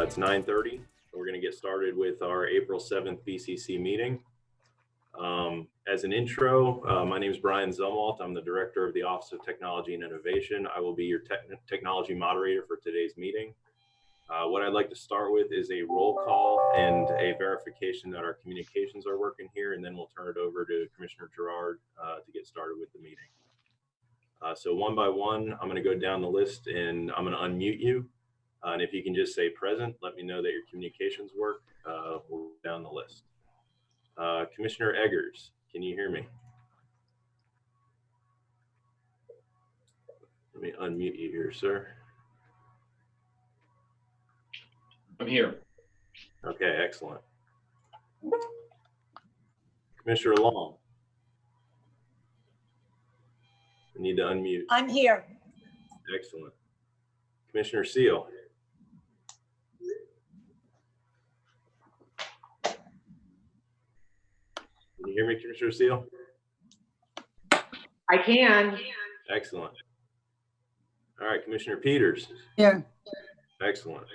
It's 9:30. We're going to get started with our April 7th BCC meeting. As an intro, my name is Brian Zumwalt. I'm the Director of the Office of Technology and Innovation. I will be your technology moderator for today's meeting. What I'd like to start with is a roll call and a verification that our communications are working here, and then we'll turn it over to Commissioner Gerard to get started with the meeting. So one by one, I'm going to go down the list and I'm going to unmute you. And if you can just say present, let me know that your communications work. We'll go down the list. Commissioner Eggers, can you hear me? Let me unmute you here, sir. I'm here. Okay, excellent. Commissioner Long. We need to unmute. I'm here. Excellent. Commissioner Seal. Can you hear me, Commissioner Seal? I can. Excellent. All right, Commissioner Peters. Here. Excellent.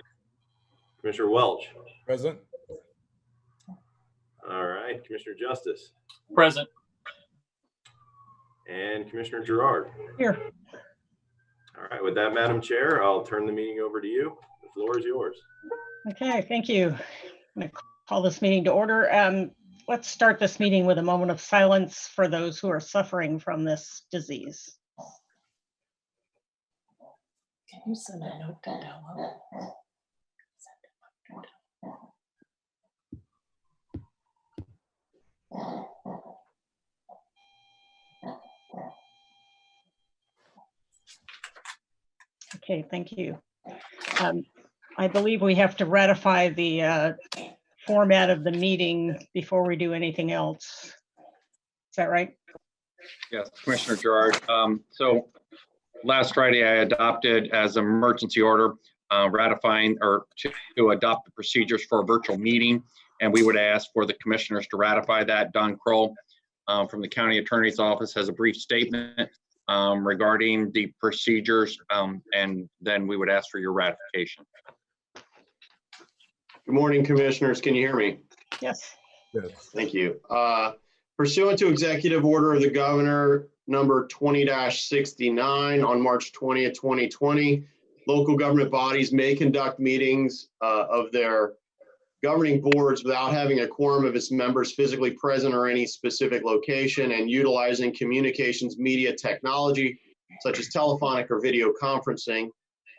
Commissioner Welch. Present. All right, Commissioner Justice. Present. And Commissioner Gerard. Here. All right, with that, Madam Chair, I'll turn the meeting over to you. The floor is yours. Okay, thank you. I'm going to call this meeting to order. Let's start this meeting with a moment of silence for those who are suffering from this disease. Can you send a note to Della? Okay, thank you. I believe we have to ratify the format of the meeting before we do anything else. Is that right? Yes, Commissioner Gerard. So last Friday, I adopted as an emergency order ratifying or to adopt the procedures for a virtual meeting. And we would ask for the commissioners to ratify that. Don Kroll from the County Attorney's Office has a brief statement regarding the procedures, and then we would ask for your ratification. Good morning, commissioners. Can you hear me? Yes. Yes. Thank you. Pursuant to executive order of the governor number 20-69 on March 20th, 2020, local government bodies may conduct meetings of their governing boards without having a quorum of its members physically present or any specific location, and utilizing communications media technology such as telephonic or video conferencing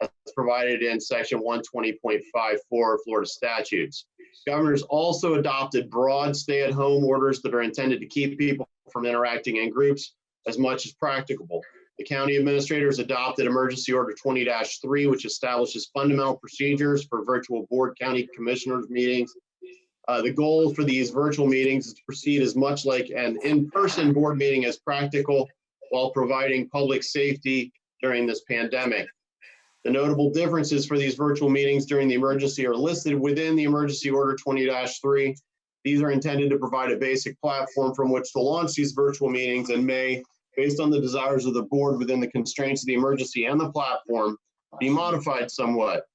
as provided in section 120.54 Florida statutes. Governors also adopted broad stay-at-home orders that are intended to keep people from interacting in groups as much as practicable. The county administrators adopted emergency order 20-3, which establishes fundamental procedures for virtual board county commissioners meetings. The goal for these virtual meetings is to proceed as much like an in-person board meeting as practical while providing public safety during this pandemic. The notable differences for these virtual meetings during the emergency are listed within the emergency order 20-3. These are intended to provide a basic platform from which to launch these virtual meetings and may, based on the desires of the board within the constraints of the emergency and the platform, be modified somewhat.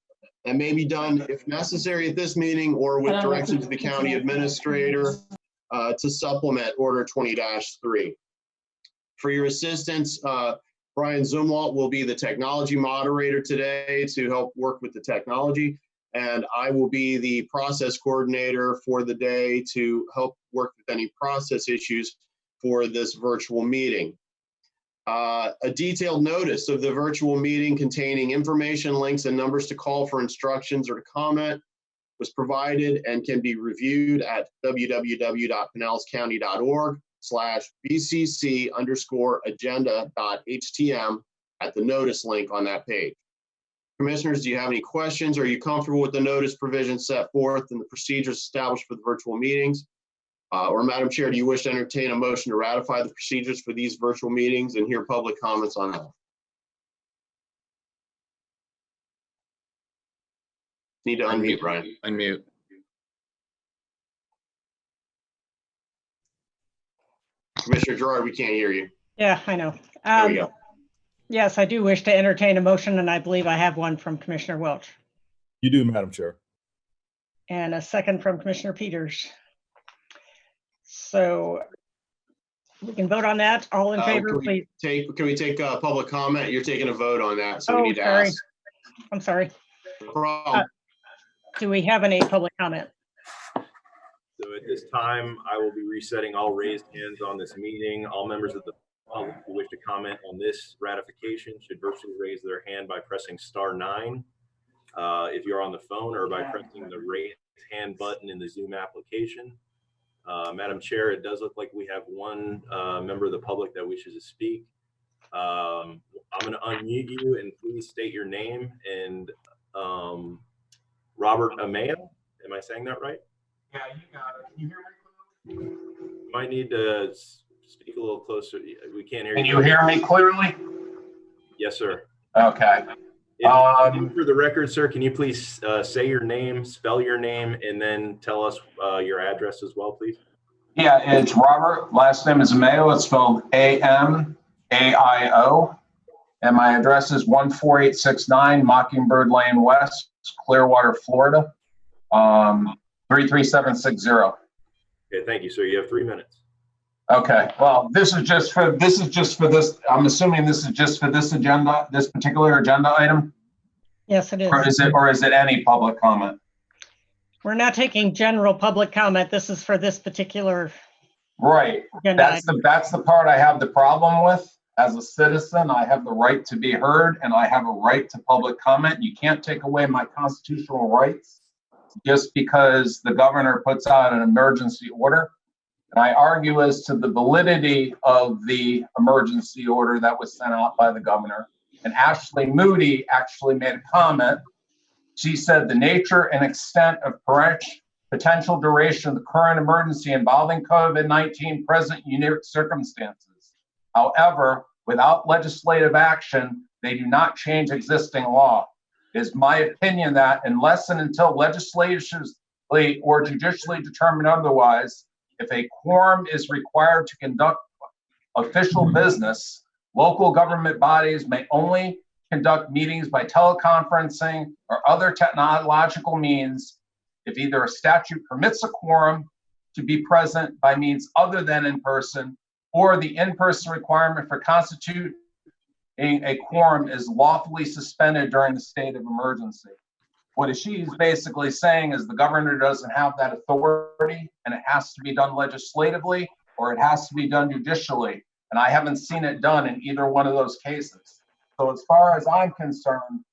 That may be done if necessary at this meeting or with direction to the county administrator to supplement order 20-3. For your assistance, Brian Zumwalt will be the technology moderator today to help work with the technology, and I will be the process coordinator for the day to help work with any process issues for this virtual meeting. A detailed notice of the virtual meeting containing information, links, and numbers to call for instructions or to comment was provided and can be reviewed at www.pinellescounty.org/BCC_agenda.htm at the notice link on that page. Commissioners, do you have any questions? Are you comfortable with the notice provisions set forth and the procedures established for the virtual meetings? Or Madam Chair, do you wish to entertain a motion to ratify the procedures for these virtual meetings and hear public comments on that? Need to unmute, Brian. Unmute. Commissioner Gerard, we can't hear you. Yeah, I know. There we go. Yes, I do wish to entertain a motion, and I believe I have one from Commissioner Welch. You do, Madam Chair. and a second from Commissioner Peters. So we can vote on that. All in favor, please. Can we take public comment? You're taking a vote on that, so Oh, we need to sorry. ask. I'm sorry. No problem. Do we have any public comment? So at this time, I will be resetting all raised hands on this meeting. All members of the public who wish to comment on this ratification should virtually raise their hand by pressing *9 if you're on the phone, or by pressing the raise hand button in the Zoom application. Madam Chair, it does look like we have one member of the public that wishes to speak. I'm going to unmute you, and please state your name. And Robert Amaya, am I saying that right? Yeah, you got it. Can you hear me clearly? You might need to speak a little closer. We can't hear you. Can you hear me clearly? Yes, sir. Okay. For the record, sir, can you please say your name, spell your name, and then tell us your address as well, please? Yeah, it's Robert. Last name is Amayo. It's spelled A-M-A-I-O. And my address is 14869 Mockingbird Lane West, Clearwater, Florida, 33760. Okay, thank you, sir. You have 3 minutes. Okay, well, this is just for this. I'm assuming this is just for this agenda, this particular agenda item, Yes, it is. or is it any public comment? We're not taking general public comment. This is for this particular Right. agenda item. That's the part I have the problem with. As a citizen, I have the right to be heard, and I have a right to public comment. You can't take away my constitutional rights just because the governor puts out an emergency order. And I argue as to the validity of the emergency order that was sent out by the governor. And Ashley Moody actually made a comment. She said the nature and extent of potential duration of the current emergency involving COVID-19 present unique circumstances. However, without legislative action, they do not change existing law. It is my opinion that unless and until legislatively or judicially determined otherwise, if a quorum is required to conduct official business, local government bodies may only conduct meetings by teleconferencing or other technological means if either a statute permits a quorum to be present by means other than in person, or the in-person requirement for constituting a quorum is lawfully suspended during the state of emergency. What she's basically saying is the governor doesn't have that authority, and it has to be done legislatively or it has to be done judicially. And I haven't seen it done in either one of those cases. So as far as I'm concerned,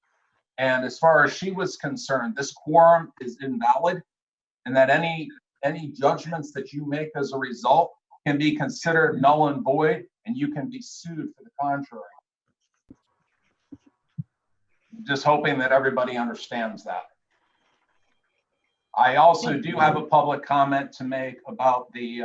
and as far as she was concerned, this quorum is invalid, and that any judgments that you make as a result can be considered null and void, and you can be sued for the contrary. Just hoping that everybody understands that. I also do have a public comment to make about the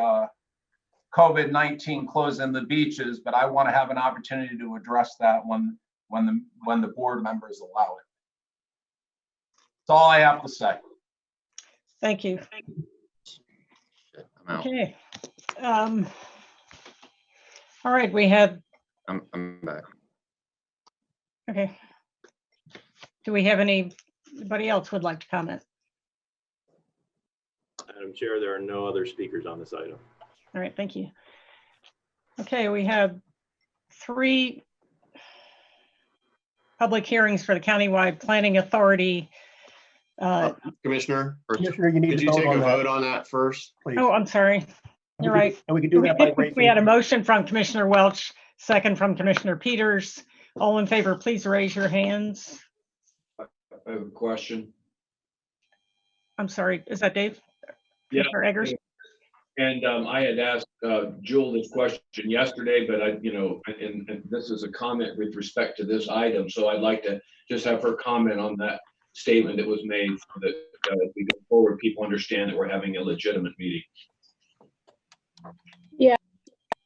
COVID-19 closing the beaches, but I want to have an opportunity to address that when the board members allow it. That's all I have to say. Thank you. I'm out. Okay. All right, we have, I'm back. okay. Do we have anybody else would like to comment? Madam Chair, there are no other speakers on this item. All right, thank you. Okay, we have 3 public hearings for the Countywide Planning Authority. Commissioner, Commissioner, you need could to you vote take a on vote that, on that first? please. Oh, I'm sorry. You're right. And we can do that by raising. We had a motion from Commissioner Welch, second from Commissioner Peters. All in favor, please raise your hands. I have a question. I'm sorry, is that Dave? Yeah. Commissioner Eggers? And I had asked Jewel this question yesterday, but and this is a comment with respect to this item. So I'd like to just have her comment on that statement that was made so that as we go forward, people understand that we're having a legitimate meeting.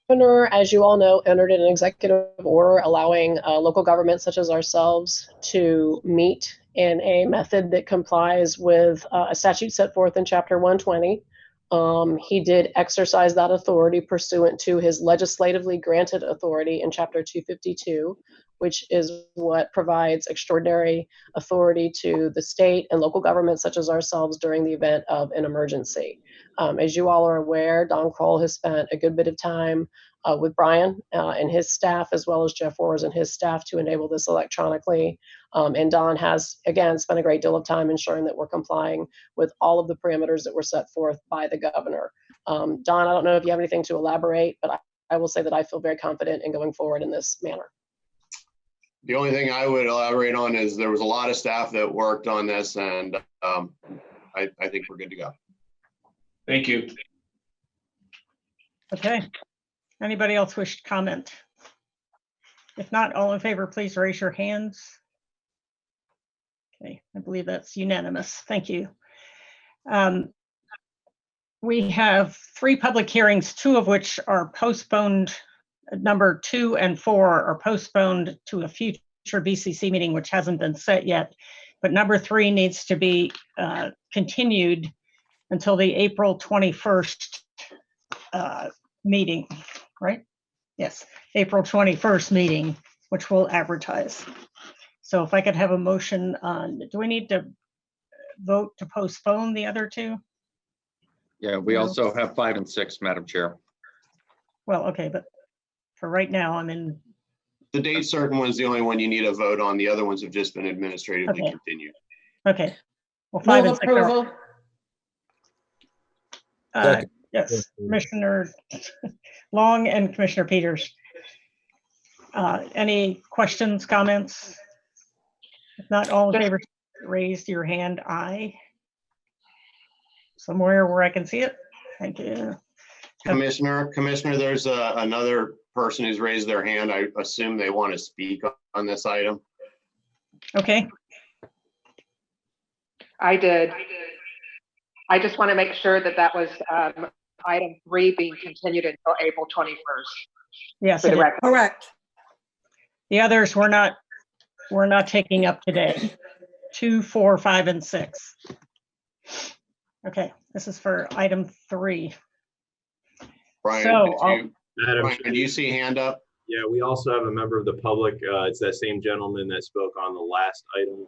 Governor, as you all know, entered an executive order allowing local governments such as ourselves to meet in a method that complies with a statute set forth in Chapter 120. He did exercise that authority pursuant to his legislatively granted authority in Chapter 252, which is what provides extraordinary authority to the state and local governments such as ourselves during the event of an emergency. As you all are aware, Don Kroll has spent a good bit of time with Brian and his staff, as well as Jeff Wars and his staff, to enable this electronically. And Don has, again, spent a great deal of time ensuring that we're complying with all of the parameters that were set forth by the governor. Don, I don't know if you have anything to elaborate, but I will say that I feel very confident in going forward in this manner. The only thing I would elaborate on is there was a lot of staff that worked on this, and I think we're good to go. Thank you. Okay. Anybody else wish to comment? If not, all in favor, please raise your hands. Okay, I believe that's unanimous. Thank you. We have 3 public hearings, 2 of which are postponed. Number 2 and 4 are postponed to a future BCC meeting, which hasn't been set yet. But number 3 needs to be continued until the April 21st meeting, right? Yes, April 21st meeting, which we'll advertise. So if I could have a motion on, do we need to vote to postpone the other 2? Yeah, we No. also have 5 and 6, Madam Chair. Well, okay, but for right now, I'm in. The date certain one's the only one you need a vote on. The other ones have just been administratively Okay. continued. Okay. Well, 5 and 6 are. approval. Yes, Commissioner Long and Commissioner Peters. Any questions, comments? If not, all in favor, raise your hand. Aye. Somewhere where I can see it. Thank you. Commissioner, there's another person who's raised their hand. I assume they want to speak on this item. Okay, I did. I just want to make sure that that was item 3 being continued until April 21st. yes, For it the is. record. Correct. The others we're not taking up today. 2, 4, 5, and 6. Okay, this is for item 3. Brian, So, Madam do you see hand up? Yeah, we also have a member of the public. It's that same gentleman that spoke on the last item.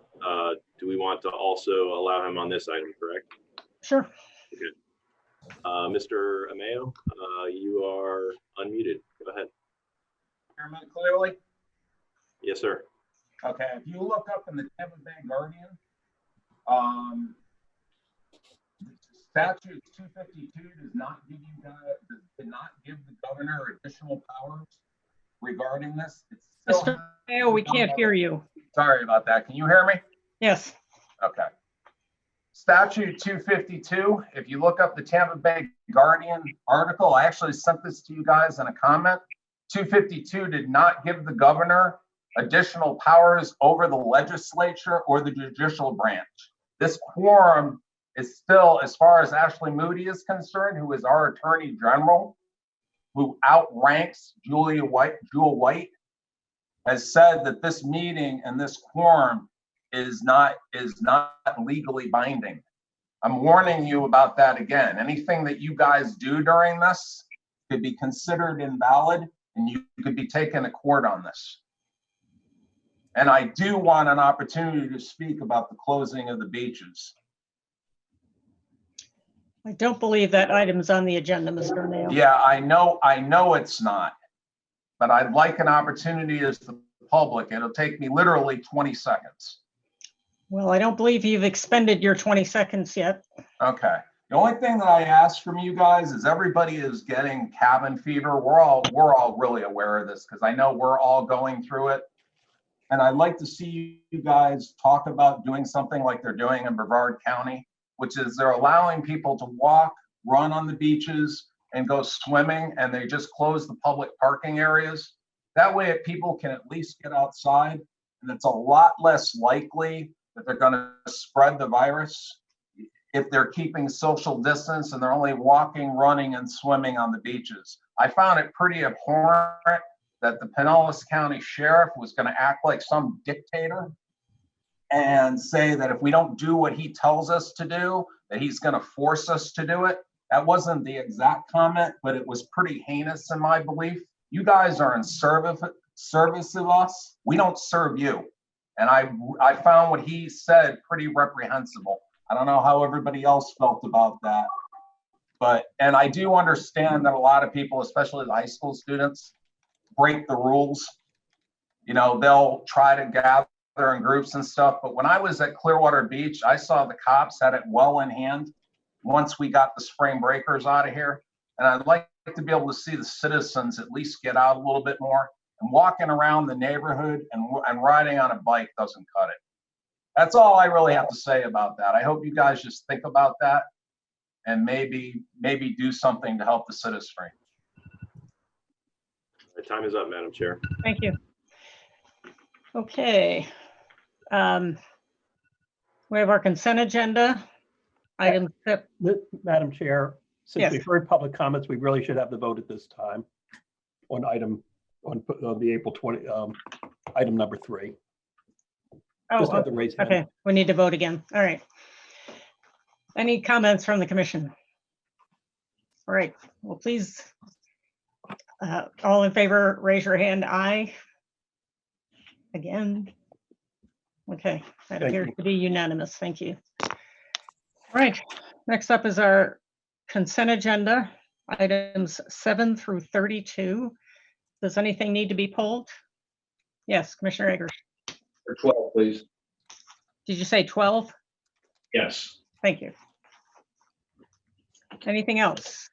Do we want to also allow him on this item, correct? Sure. Mr. Ameo, you are unmuted. Go ahead. Hear me clearly? Yes, sir. Okay, if you look up in the Tampa Bay Guardian, statute 252 does not give you guys, did not give the governor additional powers regarding this. It's still. Mr. Mayo, we can't hear you. Sorry about that. Can you hear me? Yes. Okay. Statute 252, if you look up the Tampa Bay Guardian article, I actually sent this to you guys in a comment. 252 did not give the governor additional powers over the legislature or the judicial branch. This quorum is still, as far as Ashley Moody is concerned, who is our attorney general, who outranks Jewel White, has said that this meeting and this quorum is not legally binding. I'm warning you about that again. Anything that you guys do during this could be considered invalid, and you could be taken to court on this. And I do want an opportunity to speak about the closing of the beaches. I don't believe that item's on the agenda, Mr. Mayo. Yeah, I know it's not, but I'd like an opportunity as the public. It'll take me literally 20 seconds. Well, I don't believe you've expended your 20 seconds yet. Okay. The only thing that I ask from you guys is everybody is getting cabin fever. We're all really aware of this because I know we're all going through it. And I'd like to see you guys talk about doing something like they're doing in Brevard County, which is they're allowing people to walk, run on the beaches, and go swimming, and they just close the public parking areas. That way people can at least get outside, and it's a lot less likely that they're going to spread the virus if they're keeping social distance and they're only walking, running, and swimming on the beaches. I found it pretty abhorrent that the Pinellas County Sheriff was going to act like some dictator and say that if we don't do what he tells us to do, that he's going to force us to do it. That wasn't the exact comment, but it was pretty heinous in my belief. You guys are in service of us. We don't serve you. And I found what he said pretty reprehensible. I don't know how everybody else felt about that. And I do understand that a lot of people, especially the high school students, break the rules. You know, they'll try to gather in groups and stuff. But when I was at Clearwater Beach, I saw the cops had it well in hand once we got the spring breakers out of here. And I'd like to be able to see the citizens at least get out a little bit more. And walking around the neighborhood and riding on a bike doesn't cut it. That's all I really have to say about that. I hope you guys just think about that and maybe do something to help the citizenry. The time is up, Madam Chair. Thank you. Okay. We have our consent agenda. Items that, Madam Chair, since Yes. we've heard public comments, we really should have the vote at this time on the April 20, item number 3. Just have the raise hand. okay, we need to vote again. All right. Any comments from the commission? All right, well, please, all in favor, raise your hand. Aye. Again. Okay, that Thank appears you. to be unanimous. Thank you. All right, next up is our consent agenda, items 7 through 32. Does anything need to be pulled? Yes, Commissioner Eggers. For 12, please. Did you say 12? Yes. Thank you. Anything else?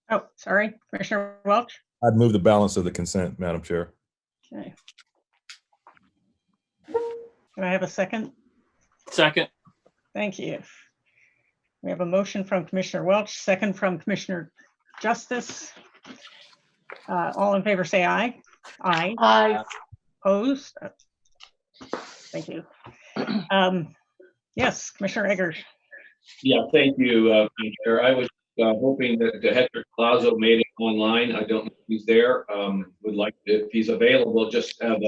Oh, sorry, Commissioner Welch. I'd move the balance of the consent, Madam Chair. Okay. Can I have a second? Second. Thank you. We have a motion from Commissioner Welch, second from Commissioner Justice. All in favor, say aye. Aye. Aye. Opposed? Thank you. Yes, Commissioner Eggers. Yeah, thank you, Madam Chair. I was hoping that Hector Palazzo made it online. I don't know if he's there. Would like to, if he's available, just have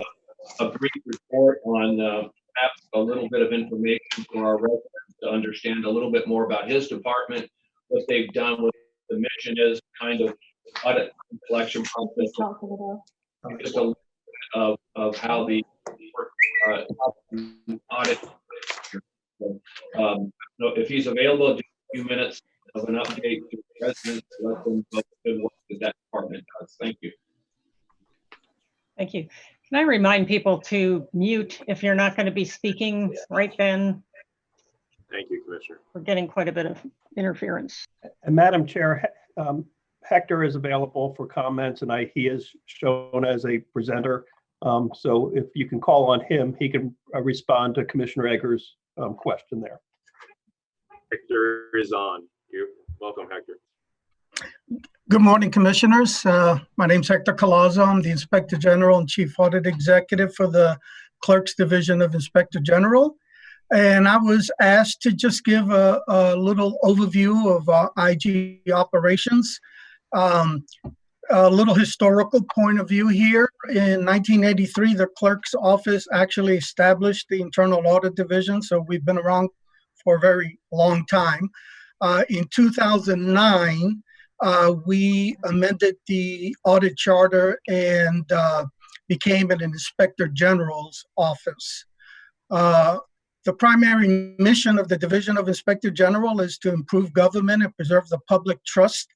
a brief report on perhaps a little bit of information for our residents to understand a little bit more about his department, what they've done, what the mission is, kind of audit collection process. Just a little bit of how the audit. If he's available, just a few minutes of an update to the residents, let them know good work that department does. Thank you. Thank you. Can I remind people to mute if you're not going to be speaking right then? Thank you, Commissioner. We're getting quite a bit of interference. And Madam Chair, Hector is available for comments, and he is shown as a presenter. So if you can call on him, he can respond to Commissioner Eggers' question there. Hector is on. You're welcome, Hector. Good morning, Commissioners. My name's Hector Collazo. I'm the Inspector General and Chief Audit Executive for the Clerks Division of Inspector General. And I was asked to just give a little overview of our IG operations. A little historical point of view here. In 1983, the Clerk's Office actually established the Internal Audit Division, so we've been around for a very long time. In 2009, we amended the audit charter and became an Inspector General's office. The primary mission of the Division of Inspector General is to improve government and preserve the public trust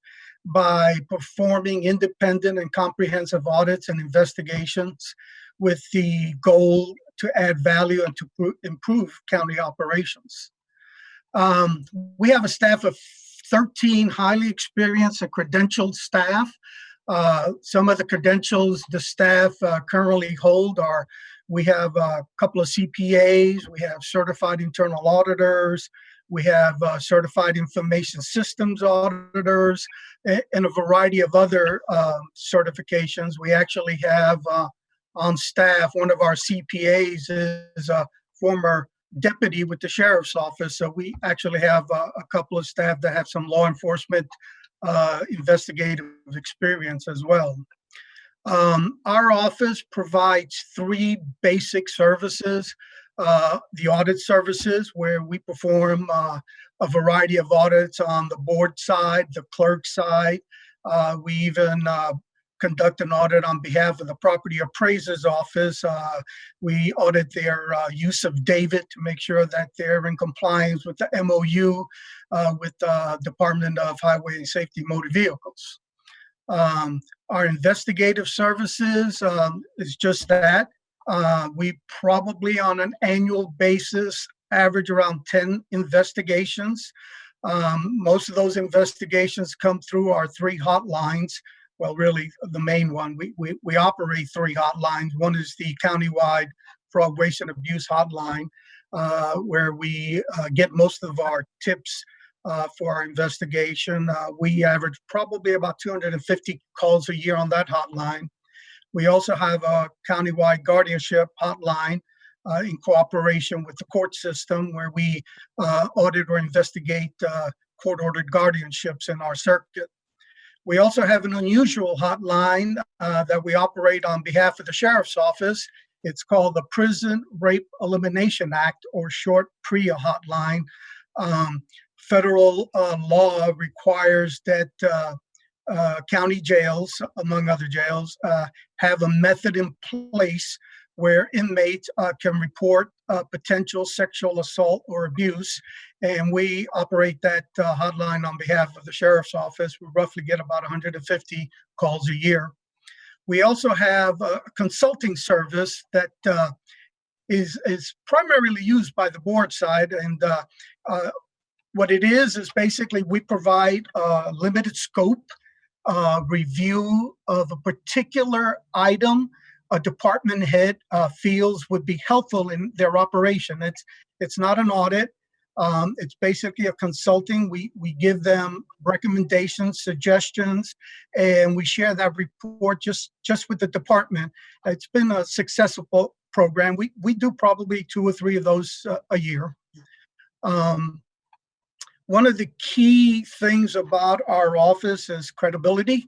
by performing independent and comprehensive audits and investigations with the goal to add value and to improve county operations. We have a staff of 13 highly experienced and credentialed staff. Some of the credentials the staff currently hold are, we have a couple of CPAs, we have certified internal auditors, we have certified information systems auditors, and a variety of other certifications. We actually have on staff, one of our CPAs is a former deputy with the sheriff's office. So we actually have a couple of staff that have some law enforcement investigative experience as well. Our office provides 3 basic services. the audit services, where we perform a variety of audits on the board side, the clerk side. We even conduct an audit on behalf of the property appraiser's office. We audit their use of David to make sure that they're in compliance with the MOU with the Department of Highway and Safety Motor Vehicles. Our investigative services is just that. We probably on an annual basis average around 10 investigations. Most of those investigations come through our 3 hotlines. Well, really the main one. We operate 3 hotlines. One is the countywide fraud, waste, and abuse hotline, where we get most of our tips for our investigation. We average probably about 250 calls a year on that hotline. We also have a countywide guardianship hotline in cooperation with the court system, where we audit or investigate court-ordered guardianships in our circuit. We also have an unusual hotline that we operate on behalf of the Sheriff's Office. It's called the Prison Rape Elimination Act, or short PREA hotline. Federal law requires that county jails, among other jails, have a method in place where inmates can report potential sexual assault or abuse. And we operate that hotline on behalf of the Sheriff's Office. We roughly get about 150 calls a year. We also have a consulting service that is primarily used by the board side. And what it is basically we provide a limited scope review of a particular item a department head feels would be helpful in their operation. It's not an audit. It's basically a consulting. We give them recommendations, suggestions, and we share that report just with the department. It's been a successful program. We do probably 2 or 3 of those a year. One of the key things about our office is credibility.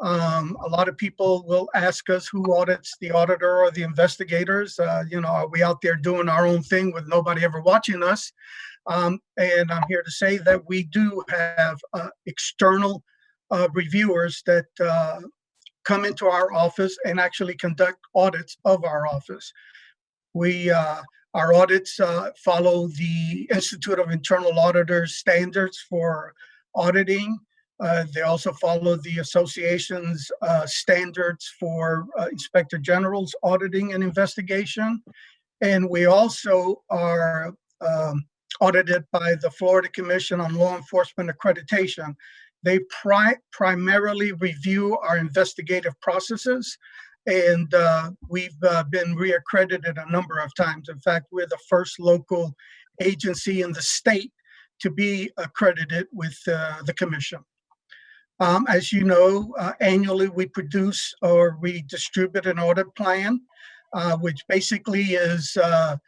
A lot of people will ask us who audits, the auditor or the investigators. Are we out there doing our own thing with nobody ever watching us? And I'm here to say that we do have external reviewers that come into our office and actually conduct audits of our office. Our audits follow the Institute of Internal Auditors standards for auditing. They also follow the association's standards for Inspector General's auditing and investigation. And we also are audited by the Florida Commission on Law Enforcement Accreditation. They primarily review our investigative processes, and we've been reaccredited a number of times. In fact, we're the first local agency in the state to be accredited with the commission. As you know, annually we produce or we distribute an audit plan, which basically is a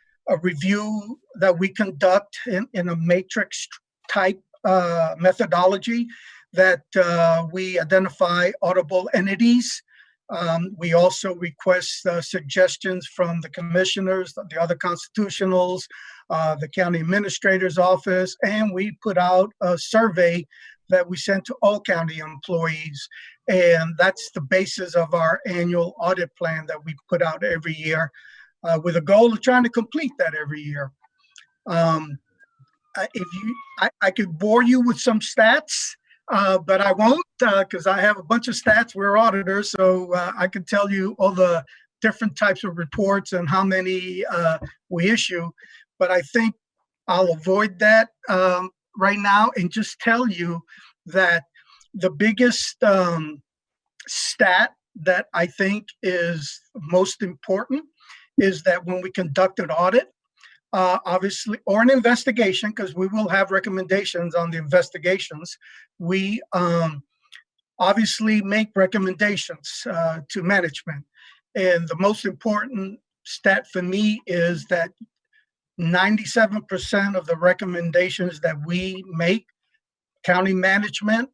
review that we conduct in a matrix type methodology that we identify auditable entities. We also request suggestions from the commissioners, the other constitutionals, the county administrator's office, and we put out a survey that we send to all county employees. And that's the basis of our annual audit plan that we put out every year with a goal of trying to complete that every year. I could bore you with some stats, but I won't because I have a bunch of stats. We're auditors, so I can tell you all the different types of reports and how many we issue. But I think I'll avoid that right now and just tell you that the biggest stat that I think is most important is that when we conduct an audit, obviously, or an investigation, because we will have recommendations on the investigations, we obviously make recommendations to management. And the most important stat for me is that 97% of the recommendations that we make, county management,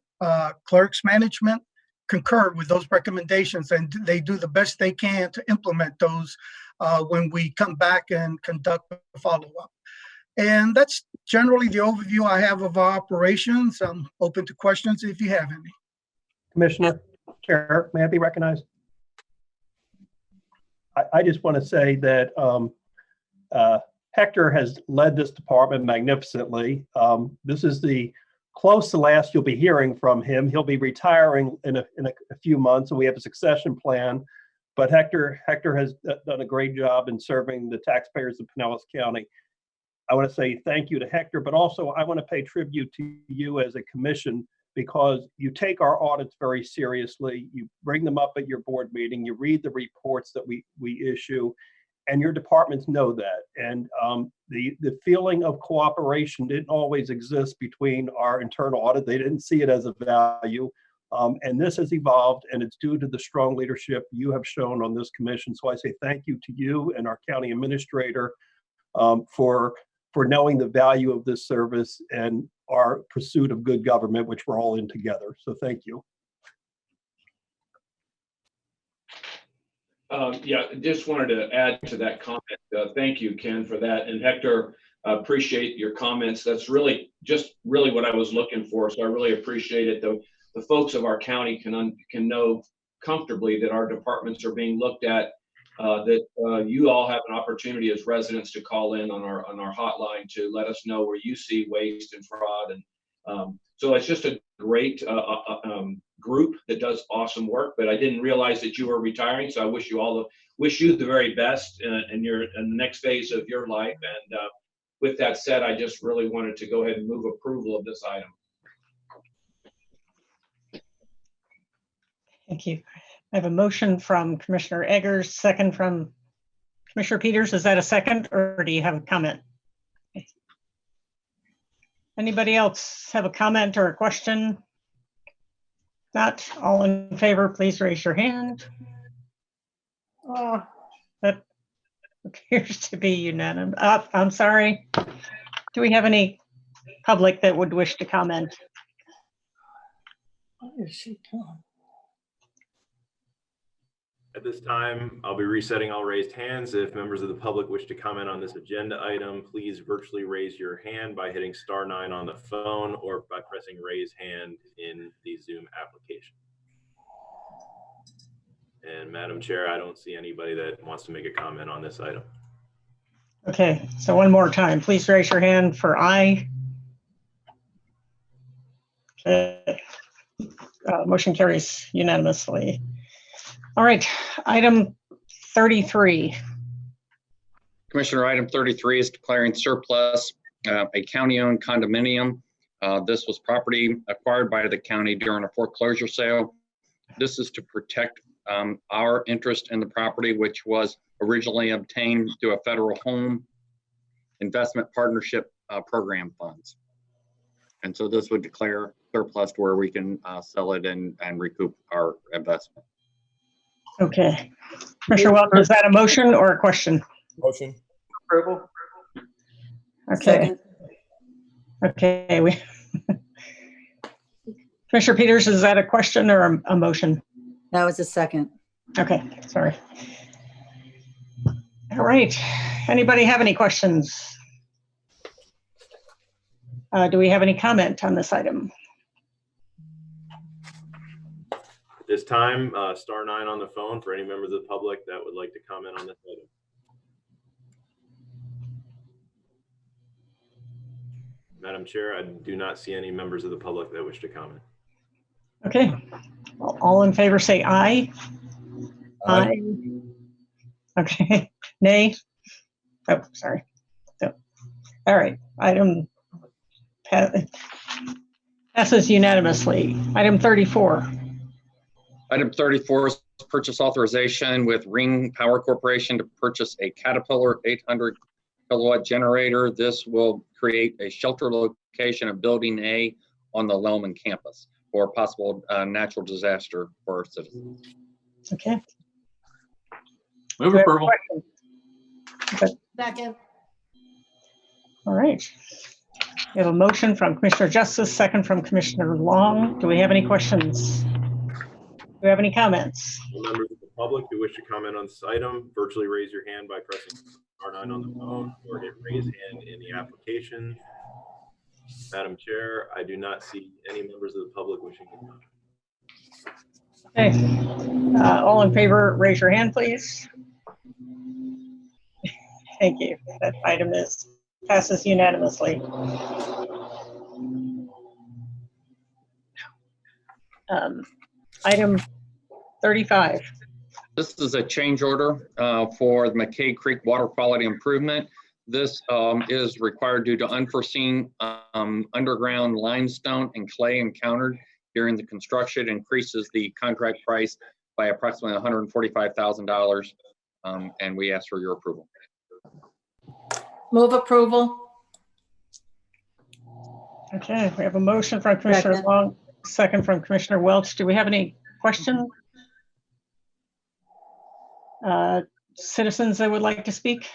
clerks management, concur with those recommendations, and they do the best they can to implement those when we come back and conduct a follow-up. And that's generally the overview I have of our operations. I'm open to questions if you have any. Commissioner, Chair, may I be recognized? I just want to say that Hector has led this department magnificently. This is the close to last you'll be hearing from him. He'll be retiring in a few months, and we have a succession plan. But Hector has done a great job in serving the taxpayers of Pinellas County. I want to say thank you to Hector, but also I want to pay tribute to you as a commission, because you take our audits very seriously. You bring them up at your board meeting. You read the reports that we issue, and your departments know that. And the feeling of cooperation didn't always exist between our internal audit. They didn't see it as a value. And this has evolved, and it's due to the strong leadership you have shown on this commission. So I say thank you to you and our county administrator for knowing the value of this service and our pursuit of good government, which we're all in together. So thank you. Yeah, just wanted to add to that comment. Thank you, Ken, for that. And Hector, appreciate your comments. That's really what I was looking for. So I really appreciate it. The folks of our county can know comfortably that our departments are being looked at, that you all have an opportunity as residents to call in on our hotline to let us know where you see waste and fraud. And so it's just a great group that does awesome work, but I didn't realize that you were retiring. So I wish you the very best in the next phase of your life. And with that said, I just really wanted to go ahead and move approval of this item. Thank you. I have a motion from Commissioner Eggers, second from Commissioner Peters. Is that a second, or do you have a comment? Anybody else have a comment or a question? Not all in favor, please raise your hand. That appears to be unanimous. I'm sorry. Do we have any public that would wish to comment? What is she doing? At this time, I'll be resetting all raised hands. If members of the public wish to comment on this agenda item, please virtually raise your hand by hitting *9 on the phone or by pressing raise hand in the Zoom application. And Madam Chair, I don't see anybody that wants to make a comment on this item. Okay, so one more time, please raise your hand for aye. Okay. Motion carries unanimously. All right, item 33. Commissioner, item 33 is declaring surplus a county-owned condominium. This was property acquired by the county during a foreclosure sale. This is to protect our interest in the property, which was originally obtained through a federal home investment partnership program funds. And so this would declare surplus to where we can sell it and recoup our investment. Okay. Commissioner Welton, is that a motion or a question? Motion. Approval. Okay. Okay. Commissioner Peters, is that a question or a motion? That was a second. Okay, sorry. All right. Anybody have any questions? Do we have any comment on this item? At this time, *9 on the phone for any members of the public that would like to comment on this item. Madam Chair, I do not see any members of the public that wish to comment. Okay. Well, all in favor say aye. Aye. Okay. Nay. Oh, sorry. So, all right. Item passes unanimously. Item 34. Item 34 is purchase authorization with Ring Power Corporation to purchase a Caterpillar 800 kilowatt generator. This will create a shelter location of Building A on the Lellman campus for possible natural disaster for our citizens. Okay. Move approval. Okay. Second. All right. We have a motion from Commissioner Justice, second from Commissioner Long. Do we have any questions? we have any comments? All members of the public who wish to comment on this item, virtually raise your hand by pressing *9 on the phone or hit raise hand in the application. Madam Chair, I do not see any members of the public wishing to comment. Okay. All in favor, raise your hand, please. Thank you. That item passes unanimously. Item 35. This is a change order for the McKay Creek water quality improvement. This is required due to unforeseen underground limestone and clay encountered during the construction. Increases the contract price by approximately $145,000, and we ask for your approval. Move approval. Okay, we have a motion from Commissioner Second. Long, second from Commissioner Welch. Do we have any questions? Citizens that would like to speak?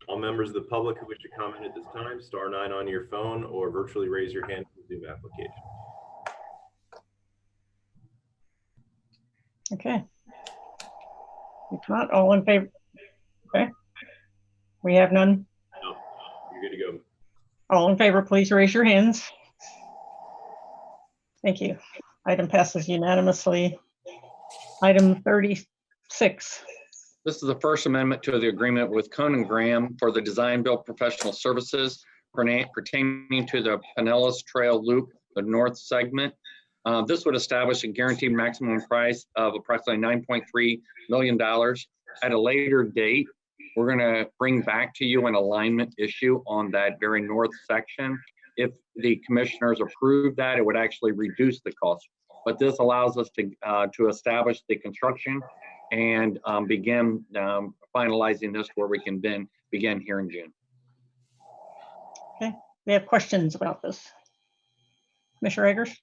All members of the public who wish to comment at this time, *9 on your phone or virtually raise your hand in the Zoom application. Okay. If not, all in favor? Okay. We have none. No, you're good to go. All in favor, please raise your hands. Thank you. Item passes unanimously. Item 36. This is the first amendment to the agreement with Cohen & Graham for the design build professional services pertaining to the Pinellas Trail Loop, the north segment. This would establish a guaranteed maximum price of approximately $9.3 million. At a later date, we're going to bring back to you an alignment issue on that very north section. If the commissioners approve that, it would actually reduce the cost. But this allows us to establish the construction and begin finalizing this where we can then begin here in June. Okay, we have questions about this. Commissioner Eggers?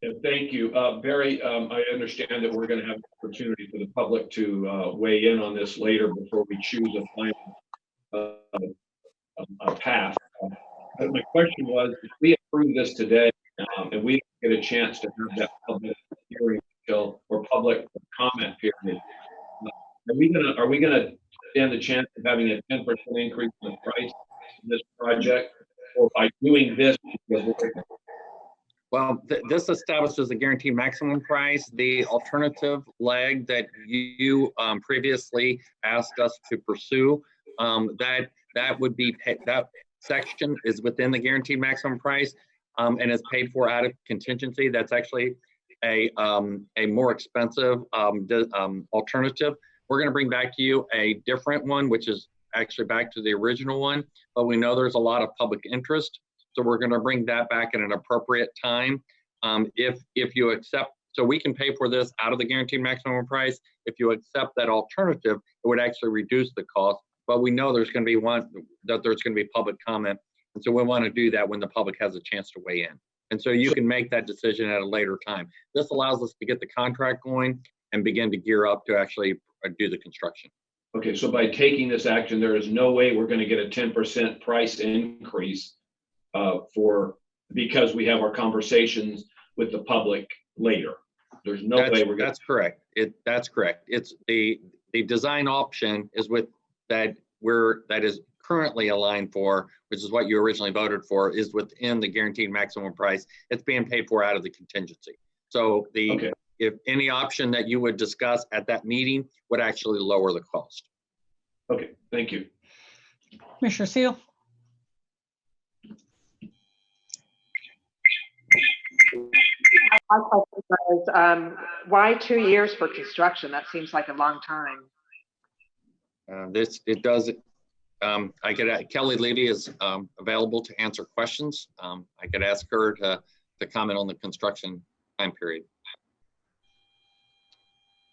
Yeah, thank you. Barry, I understand that we're going to have opportunity for the public to weigh in on this later before we choose a final path. But my question was, if we approve this today and we get a chance to have that public hearing or public comment period, are we gonna stand the chance of having a 10% increase in the price of this project, or by doing this? Well, this establishes a guaranteed maximum price. The alternative leg that you previously asked us to pursue, that would be that section is within the guaranteed maximum price and is paid for out of contingency. That's actually a more expensive alternative. We're going to bring back to you a different one, which is actually back to the original one, but we know there's a lot of public interest. So we're going to bring that back at an appropriate time. If you accept, so we can pay for this out of the guaranteed maximum price. If you accept that alternative, it would actually reduce the cost, but we know there's going to be public comment. And so we want to do that when the public has a chance to weigh in. And so you can make that decision at a later time. This allows us to get the contract going and begin to gear up to actually do the construction. Okay, so by taking this action, there is no way we're going to get a 10% price increase because we have our conversations with the public later. There's no way we're going to. That's correct. That's correct. It's the design option is with that is currently aligned for, which is what you originally voted for, is within the guaranteed maximum price. It's being paid for out of the contingency. So if any option that you would discuss at that meeting would actually lower the cost. Okay, thank you. Commissioner Seal? My question was, why 2 years for construction? That seems like a long time. Kelly Levy is available to answer questions. I could ask her to comment on the construction time period.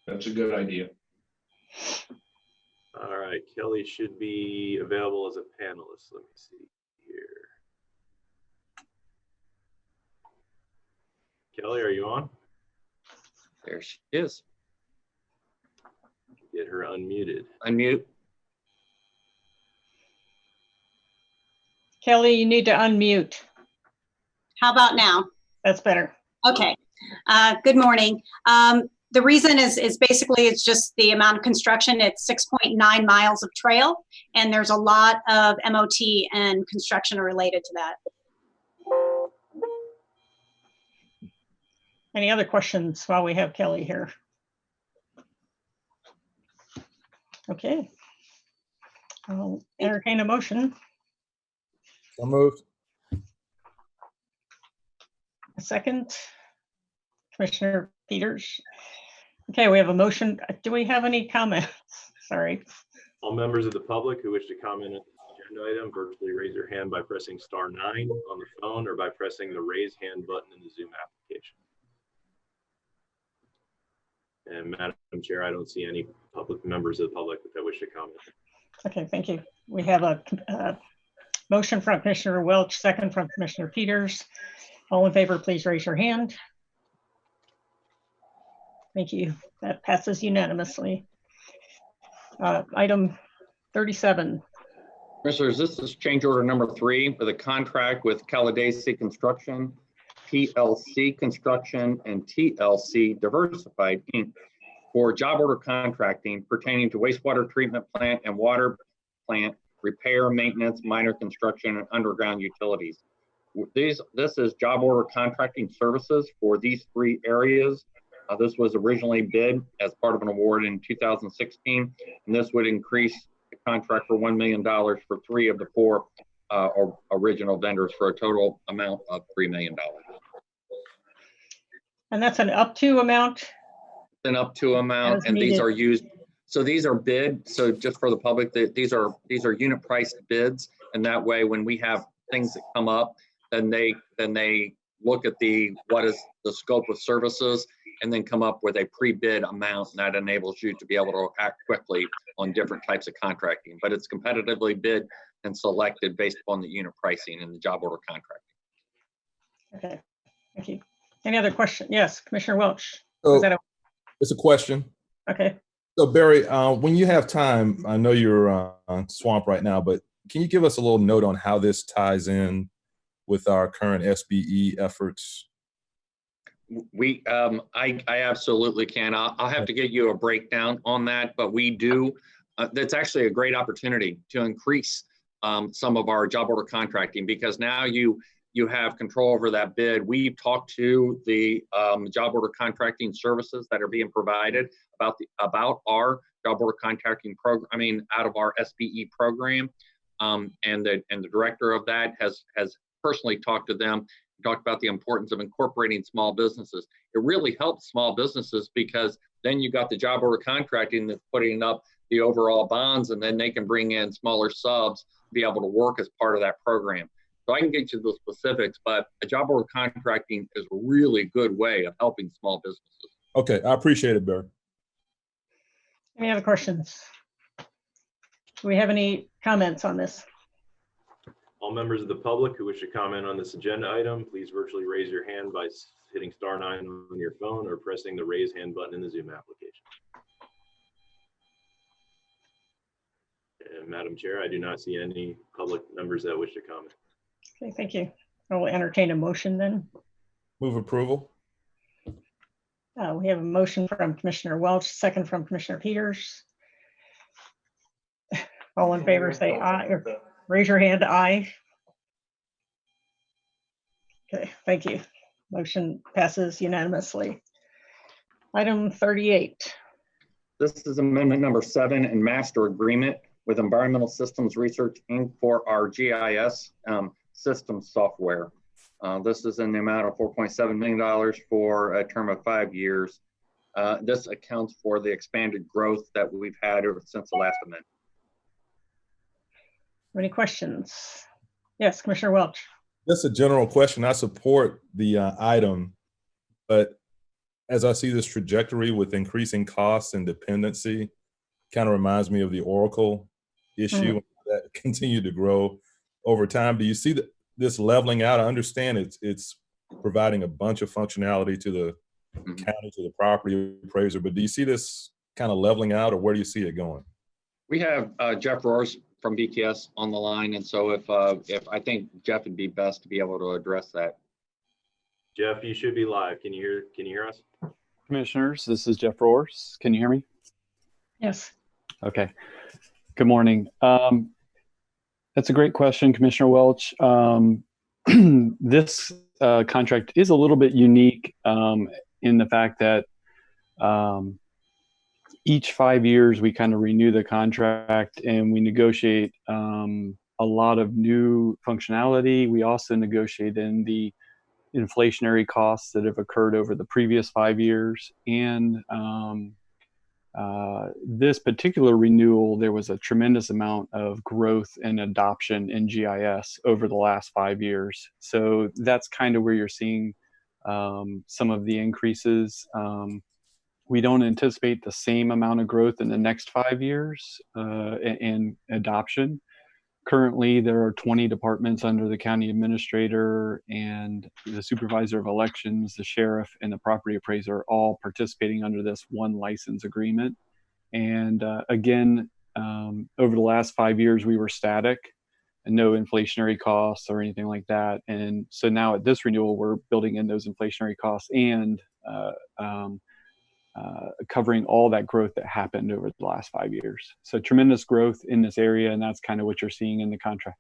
That's a good idea. All right, Kelly should be available as a panelist. Let me see here. Kelly, are you on? There she is. Get her unmuted. Unmute. Kelly, you need to unmute. How about now? That's better. Okay. Good morning. The reason is basically it's just the amount of construction. It's 6.9 miles of trail, and there's a lot of MOT and construction related to that. Any other questions while we have Kelly here? Okay. I'll entertain a motion. So moved. A second. Commissioner Peters. Okay, we have a motion. Do we have any comments? Sorry. All members of the public who wish to comment on the agenda item, virtually raise your hand by pressing *9 on the phone or by pressing the raise hand button in the Zoom application. And Madam Chair, I don't see any members of the public that wish to comment. Okay, thank you. We have a motion from Commissioner Welch, second from Commissioner Peters. All in favor, please raise your hand. Thank you. That passes unanimously. Item 37. Commissioners, this is change order number 3 for the contract with Caladacy Construction, TLC Construction, and TLC Diversified Inc. for job order contracting pertaining to wastewater treatment plant and water plant repair, maintenance, minor construction, and underground utilities. This is job order contracting services for these 3 areas. This was originally bid as part of an award in 2016, and this would increase the contract for $1 million for 3 of the 4 original vendors for a total amount of $3 million. And that's an up to amount? An up to amount, and these are used. So these are bid. So just for the public, these are unit priced bids, and that way when we have things that come up, then they look at what is the scope of services, and then come up with a pre-bid amount, and that enables you to be able to act quickly on different types of contracting. But it's competitively bid and selected based upon the unit pricing and the job order contracting. Okay, thank you. Any other question? Yes, Commissioner Welch. Oh, it's a question. Okay. So Barry, when you have time, I know you're swamped right now, but can you give us a little note on how this ties in with our current SBE efforts? I absolutely can. I'll have to get you a breakdown on that, but we do. That's actually a great opportunity to increase some of our job order contracting, because now you have control over that bid. We've talked to the job order contracting services that are being provided about our job order contracting program. I mean, out of our SBE program, and the director of that has personally talked to them. Talked about the importance of incorporating small businesses. It really helps small businesses, because then you got the job order contracting that's putting up the overall bonds, and then they can bring in smaller subs to be able to work as part of that program. So I can get you the specifics, but a job order contracting is a really good way of helping small businesses. Okay, I appreciate it, Barry. Any other questions? Do we have any comments on this? All members of the public who wish to comment on this agenda item, please virtually raise your hand by hitting *9 on your phone or pressing the raise hand button in the Zoom application. And Madam Chair, I do not see any public members that wish to comment. Okay, thank you. I will entertain a motion then. Move approval. We have a motion from Commissioner Welch, second from Commissioner Peters. All in favor say aye, or raise your hand, aye. Okay, thank you. Motion passes unanimously. Item 38. This is amendment number 7 and master agreement with Environmental Systems Research Inc. for our GIS system software. This is in the amount of $4.7 million for a term of 5 years. This accounts for the expanded growth that we've had since the last amendment. Any questions? Yes, Commissioner Welch. Just a general question. I support the item, but as I see this trajectory with increasing costs and dependency, kind of reminds me of the Oracle issue that continued to grow over time. Do you see this leveling out? I understand it's providing a bunch of functionality to the county, to the property appraiser, but do you see this kind of leveling out, or where do you see it going? We have Jeff Roars from BTS on the line, and so if I think Jeff would be best to be able to address that. Jeff, you should be live. Can you hear us? Commissioners, this is Jeff Roars. Can you hear me? Yes. Okay. Good morning. That's a great question, Commissioner Welch. This contract is a little bit unique in the fact that each 5 years we kind of renew the contract and we negotiate a lot of new functionality. We also negotiate in the inflationary costs that have occurred over the previous 5 years. And this particular renewal, there was a tremendous amount of growth and adoption in GIS over the last 5 years. So that's kind of where you're seeing some of the increases. We don't anticipate the same amount of growth in the next 5 years in adoption. Currently, there are 20 departments under the county administrator and the supervisor of elections, the sheriff, and the property appraiser all participating under this one license agreement. And again, over the last 5 years, we were static and no inflationary costs or anything like that. And so now at this renewal, we're building in those inflationary costs and covering all that growth that happened over the last 5 years. So tremendous growth in this area, and that's kind of what you're seeing in the contract.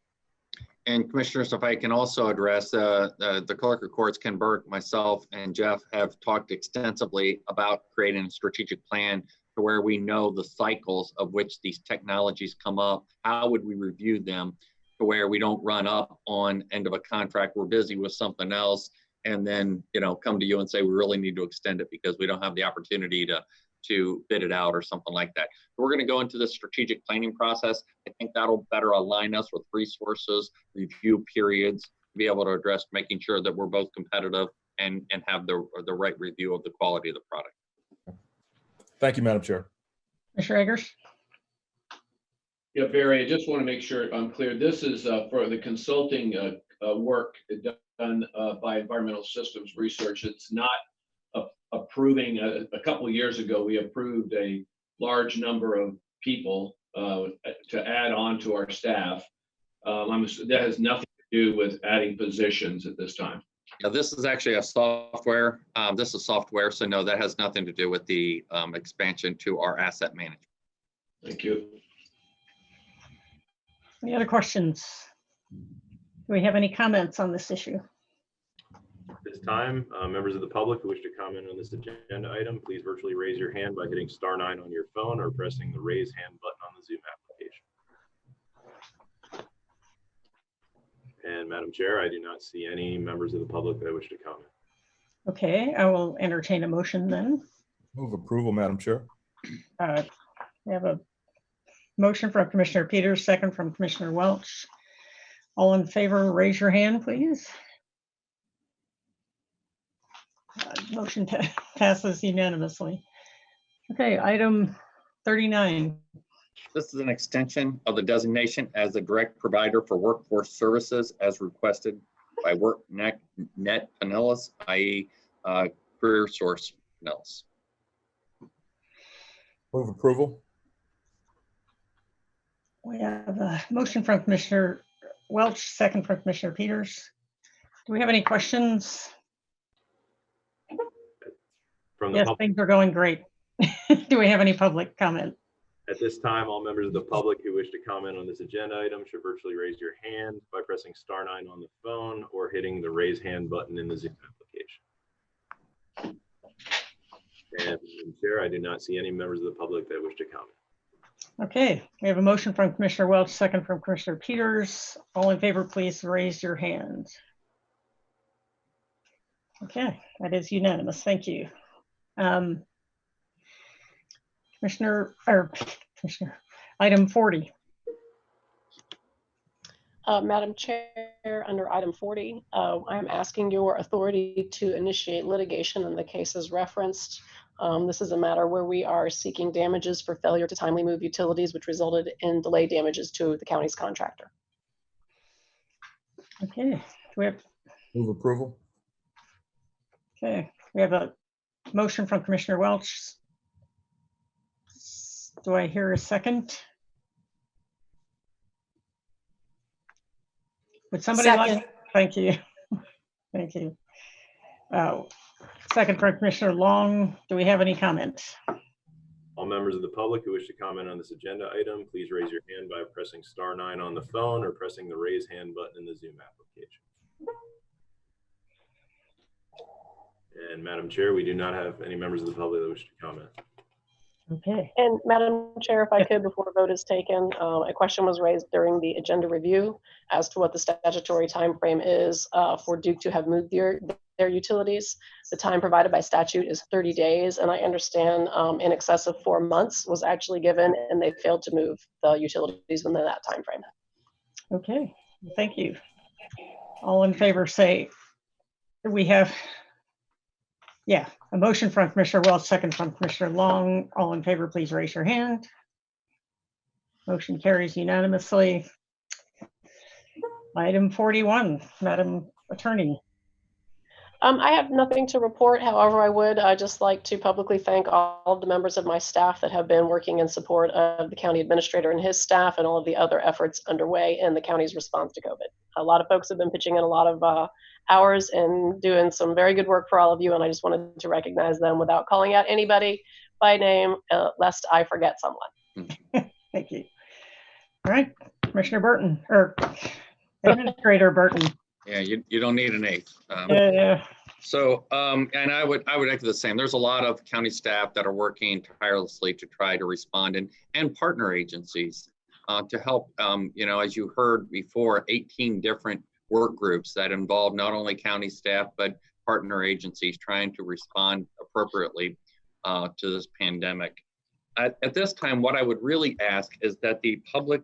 And Commissioners, if I can also address the clerk of courts, Ken Burke, myself, and Jeff have talked extensively about creating a strategic plan to where we know the cycles of which these technologies come up. How would we review them to where we don't run up on end of a contract, we're busy with something else, and then, you know, come to you and say, we really need to extend it because we don't have the opportunity to bid it out or something like that. We're going to go into the strategic planning process. I think that'll better align us with resources, review periods, be able to address making sure that we're both competitive and have the right review of the quality of the product. Thank you, Madam Chair. Mr. Eggers? Yeah, Barry, I just want to make sure I'm clear. This is for the consulting work done by Environmental Systems Research. It's not approving. A couple of years ago, we approved a large number of people to add on to our staff. That has nothing to do with adding positions at this time. Yeah, this is actually a software. This is software, so no, that has nothing to do with the expansion to our asset management. Thank you. Any other questions? Do we have any comments on this issue? At this time, members of the public who wish to comment on this agenda item, please virtually raise your hand by hitting *9 on your phone or pressing the raise hand button on the Zoom application. And Madam Chair, I do not see any members of the public that wish to comment. Okay, I will entertain a motion then. Move approval, Madam Chair. We have a motion from Commissioner Peters, second from Commissioner Welch. All in favor, raise your hand, please. Motion passes unanimously. Okay, item 39. This is an extension of the designation as the direct provider for workforce services as requested by WorkNet Pinellas, i.e. Career Source Pinellas. Move approval. We have a motion from Commissioner Welch, second from Commissioner Peters. Do we have any questions? From the Yes, public, things are going great. Do we have any public comment? at this time, all members of the public who wish to comment on this agenda item should virtually raise your hand by pressing *9 on the phone or hitting the raise hand button in the Zoom application. And Madam Chair, I do not see any members of the public that wish to comment. Okay, we have a motion from Commissioner Welch, second from Commissioner Peters. All in favor, please raise your hand. Okay, that is unanimous. Thank you. Commissioner, item 40. Madam Chair, under item 40, I'm asking your authority to initiate litigation in the cases referenced. This is a matter where we are seeking damages for failure to timely move utilities, which resulted in delay damages to the county's contractor. Okay, do we have? Move approval. Okay, we have a motion from Commissioner Welch. Do I hear a second? Would somebody like? Thank you. Thank you. Second from Commissioner Long. Do we have any comments? All members of the public who wish to comment on this agenda item, please raise your hand by pressing *9 on the phone or pressing the raise hand button in the Zoom application. And Madam Chair, we do not have any members of the public that wish to comment. Okay. And Madam Chair, if I could, before a vote is taken, a question was raised during the agenda review as to what the statutory timeframe is for Duke to have moved their utilities. The time provided by statute is 30 days, and I understand in excess of 4 months was actually given, and they failed to move the utilities within that timeframe. Okay, thank you. All in favor say, we have, yeah, a motion from Commissioner Welch, second from Commissioner Long. All in favor, please raise your hand. Motion carries unanimously. Item 41, Madam Attorney. I have nothing to report. However, I would just like to publicly thank all of the members of my staff that have been working in support of the county administrator and his staff and all of the other efforts underway in the county's response to COVID. A lot of folks have been pitching in a lot of hours and doing some very good work for all of you, and I just wanted to recognize them without calling out anybody by name, lest I forget someone. Thank you. All right, Commissioner Burton, or Administrator Burton. Yeah, you don't need an eighth. Yeah. So, and I would echo the same. There's a lot of county staff that are working tirelessly to try to respond, and partner agencies to help. You know, as you heard before, 18 different work groups that involve not only county staff but partner agencies trying to respond appropriately to this pandemic. At this time, what I would really ask is that the public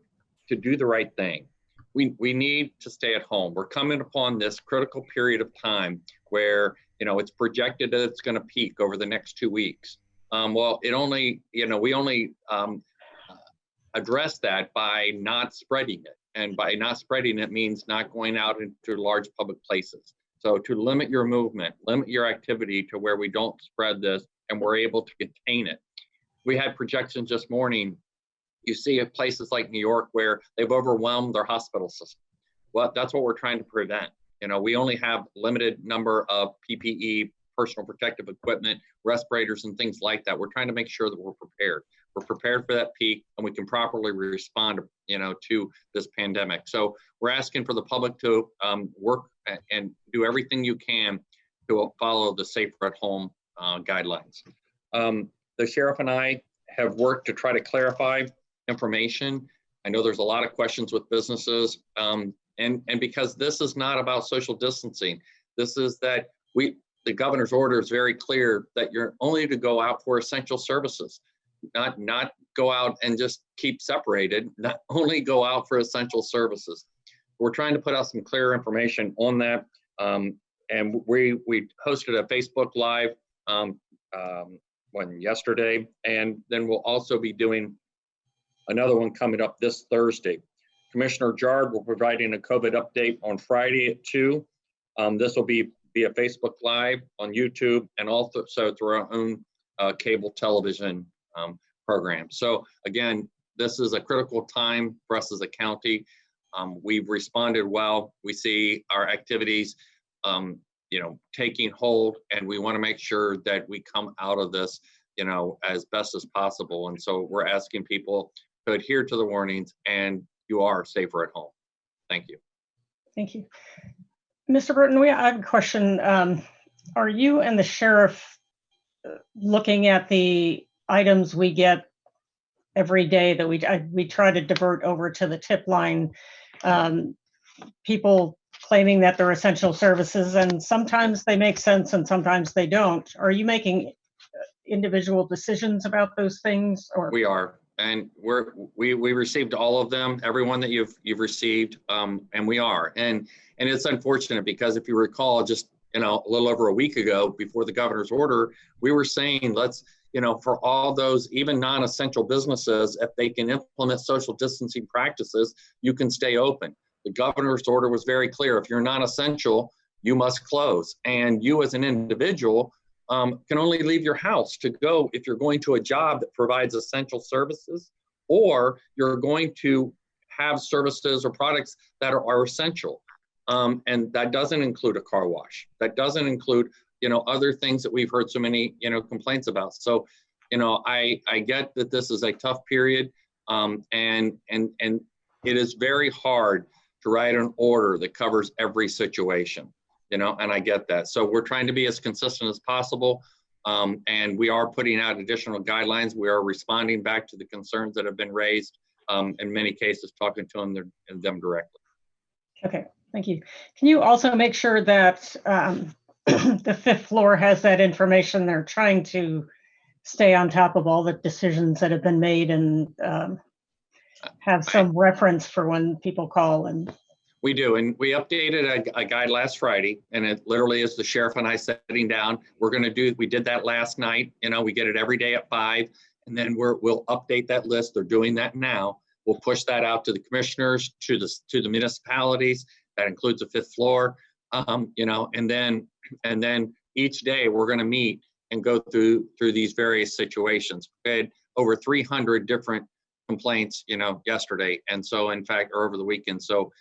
to do the right thing. We need to stay at home. We're coming upon this critical period of time where, you know, it's projected that it's going to peak over the next 2 weeks. Well, it only, you know, we only address that by not spreading it. And by not spreading it means not going out into large public places. So to limit your movement, limit your activity to where we don't spread this and we're able to contain it. We had projections this morning. You see at places like New York where they've overwhelmed their hospital system. Well, that's what we're trying to prevent. You know, we only have limited number of PPE, personal protective equipment, respirators, and things like that. We're trying to make sure that we're prepared. We're prepared for that peak, and we can properly respond, you know, to this pandemic. So we're asking for the public to work and do everything you can to follow the safer at home guidelines. The sheriff and I have worked to try to clarify information. I know there's a lot of questions with businesses, and because this is not about social distancing, this is that the governor's order is very clear that you're only to go out for essential services, not go out and just keep separated, not only go out for essential services. We're trying to put out some clear information on that, and we hosted a Facebook Live one yesterday, and then we'll also be doing another one coming up this Thursday. Commissioner Jard will be providing a COVID update on Friday at 2. This will be via Facebook Live on YouTube and also through our own cable television program. So again, this is a critical time for us as a county. We've responded well. We see our activities, you know, taking hold, and we want to make sure that we come out of this, you know, as best as possible. And so we're asking people to adhere to the warnings, and you are safer at home. Thank you. Thank you. Mr. Burton, I have a question. Are you and the sheriff looking at the items we get every day that we try to divert over to the tip line? People claiming that they're essential services, and sometimes they make sense and sometimes they don't. Are you making individual decisions about those things? Or we are, and we received all of them, everyone that you've received, and we are, and it's unfortunate because if you recall, just a little over a week ago, before the governor's order, we were saying let's, for all those even non-essential businesses, if they can implement social distancing practices, you can stay open. The governor's order was very clear. If you're non-essential, you must close, and you as an individual can only leave your house to go if you're going to a job that provides essential services, or you're going to have services or products that are essential. And that doesn't include a car wash. That doesn't include other things that we've heard so many, complaints about. So, I get that this is a tough period, and it is very hard to write an order that covers every situation, and I get that. So we're trying to be as consistent as possible, and we are putting out additional guidelines. We are responding back to the concerns that have been raised, in many cases, talking to them directly. Okay, thank you. Can you also make sure that the fifth floor has that information? They're trying to stay on top of all the decisions that have been made and have some reference for when people call. And we do, and we updated a guide last Friday, and it literally is the sheriff and I sitting down. We did that last night. We get it every day at 5, and then we'll update that list. They're doing that now. We'll push that out to the commissioners, to the municipalities. That includes the fifth floor, and then each day we're going to meet and go through these various situations. We had over 300 different complaints, yesterday, and so in fact, or over the weekend. So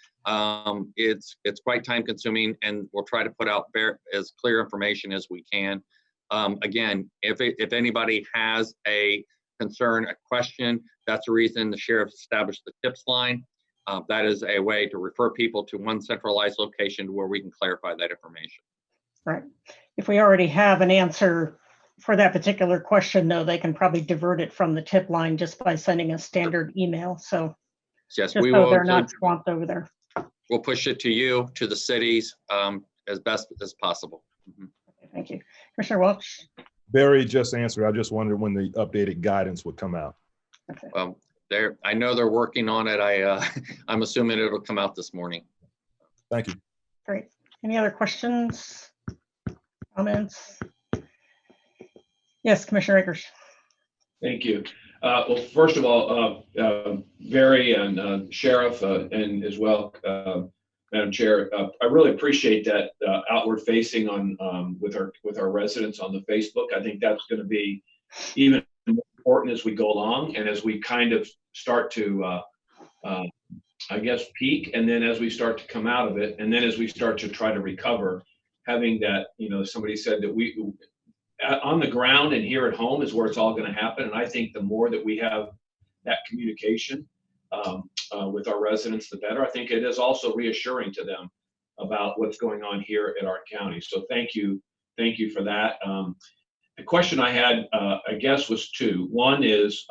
it's quite time consuming, and we'll try to put out as clear information as we can. Again, if anybody has a concern, a question, that's the reason the sheriff established the tips line. That is a way to refer people to one centralized location where we can clarify that information. Right. If we already have an answer for that particular question, though, they can probably divert it from the tip line just by sending a standard email. So yes, we will. They're not swamped over there. We'll push it to you, to the cities, as best as possible. Mm-hmm. Okay, thank you. Commissioner Welch. Barry just answered. I just wondered when the updated guidance would come out. Okay. I know they're working on it. I'm assuming it'll come out this morning. Thank you. Great. Any other questions, comments? Yes, Commissioner Akers. Thank you. Well, first of all, Barry and Sheriff, and as well, Madam Chair, I really appreciate that outward facing on with our residents on the Facebook. I think that's going to be even more important as we go along and as we kind of start to, I guess, peak, and then as we start to come out of it, and then as we start to try to recover, having that, somebody said that we on the ground and here at home is where it's all going to happen. And I think the more that we have that communication with our residents, the better. I think it is also reassuring to them about what's going on here at our county. So thank you for that. The question I had, I guess, was two. One is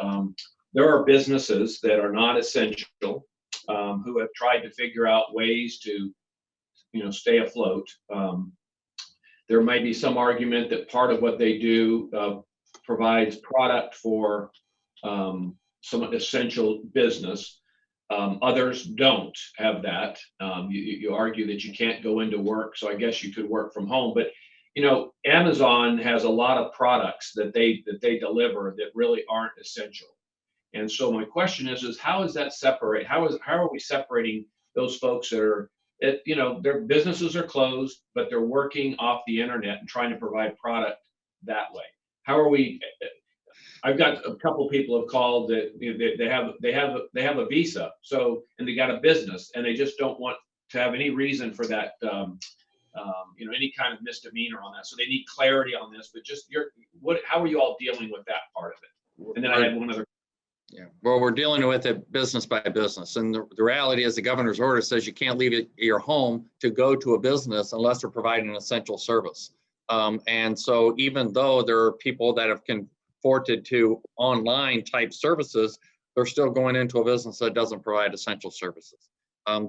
there are businesses that are not essential who have tried to figure out ways to, stay afloat. There might be some argument that part of what they do provides product for some essential business. Others don't have that. You argue that you can't go into work, so I guess you could work from home. But Amazon has a lot of products that they deliver that really aren't essential. And so my question is how is that separate? How are we separating those folks that are their businesses are closed, but they're working off the internet and trying to provide product that way? How are we? I've got a couple people have called that they have a visa, so and they got a business, and they just don't want to have any reason for that, any kind of misdemeanor on that. So they need clarity on this. But just how are you all dealing with that part of it? And then I had one other. Yeah, well, we're dealing with it business by business. And the reality is the governor's order says you can't leave your home to go to a business unless they're providing an essential service. And so even though there are people that have conforted to online type services, they're still going into a business that doesn't provide essential services.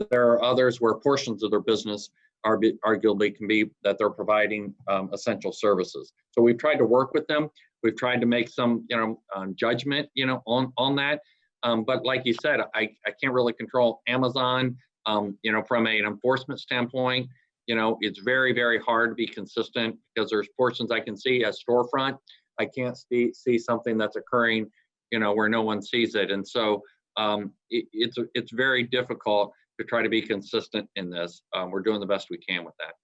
There are others where portions of their business arguably can be that they're providing essential services. So we've tried to work with them. We've tried to make some, judgment, on that. But like you said, I can't really control Amazon, from an enforcement standpoint. It's very, very hard to be consistent because there's portions I can see as storefront. I can't see something that's occurring, where no one sees it. And so it's very difficult to try to be consistent in this. We're doing the best we can with that.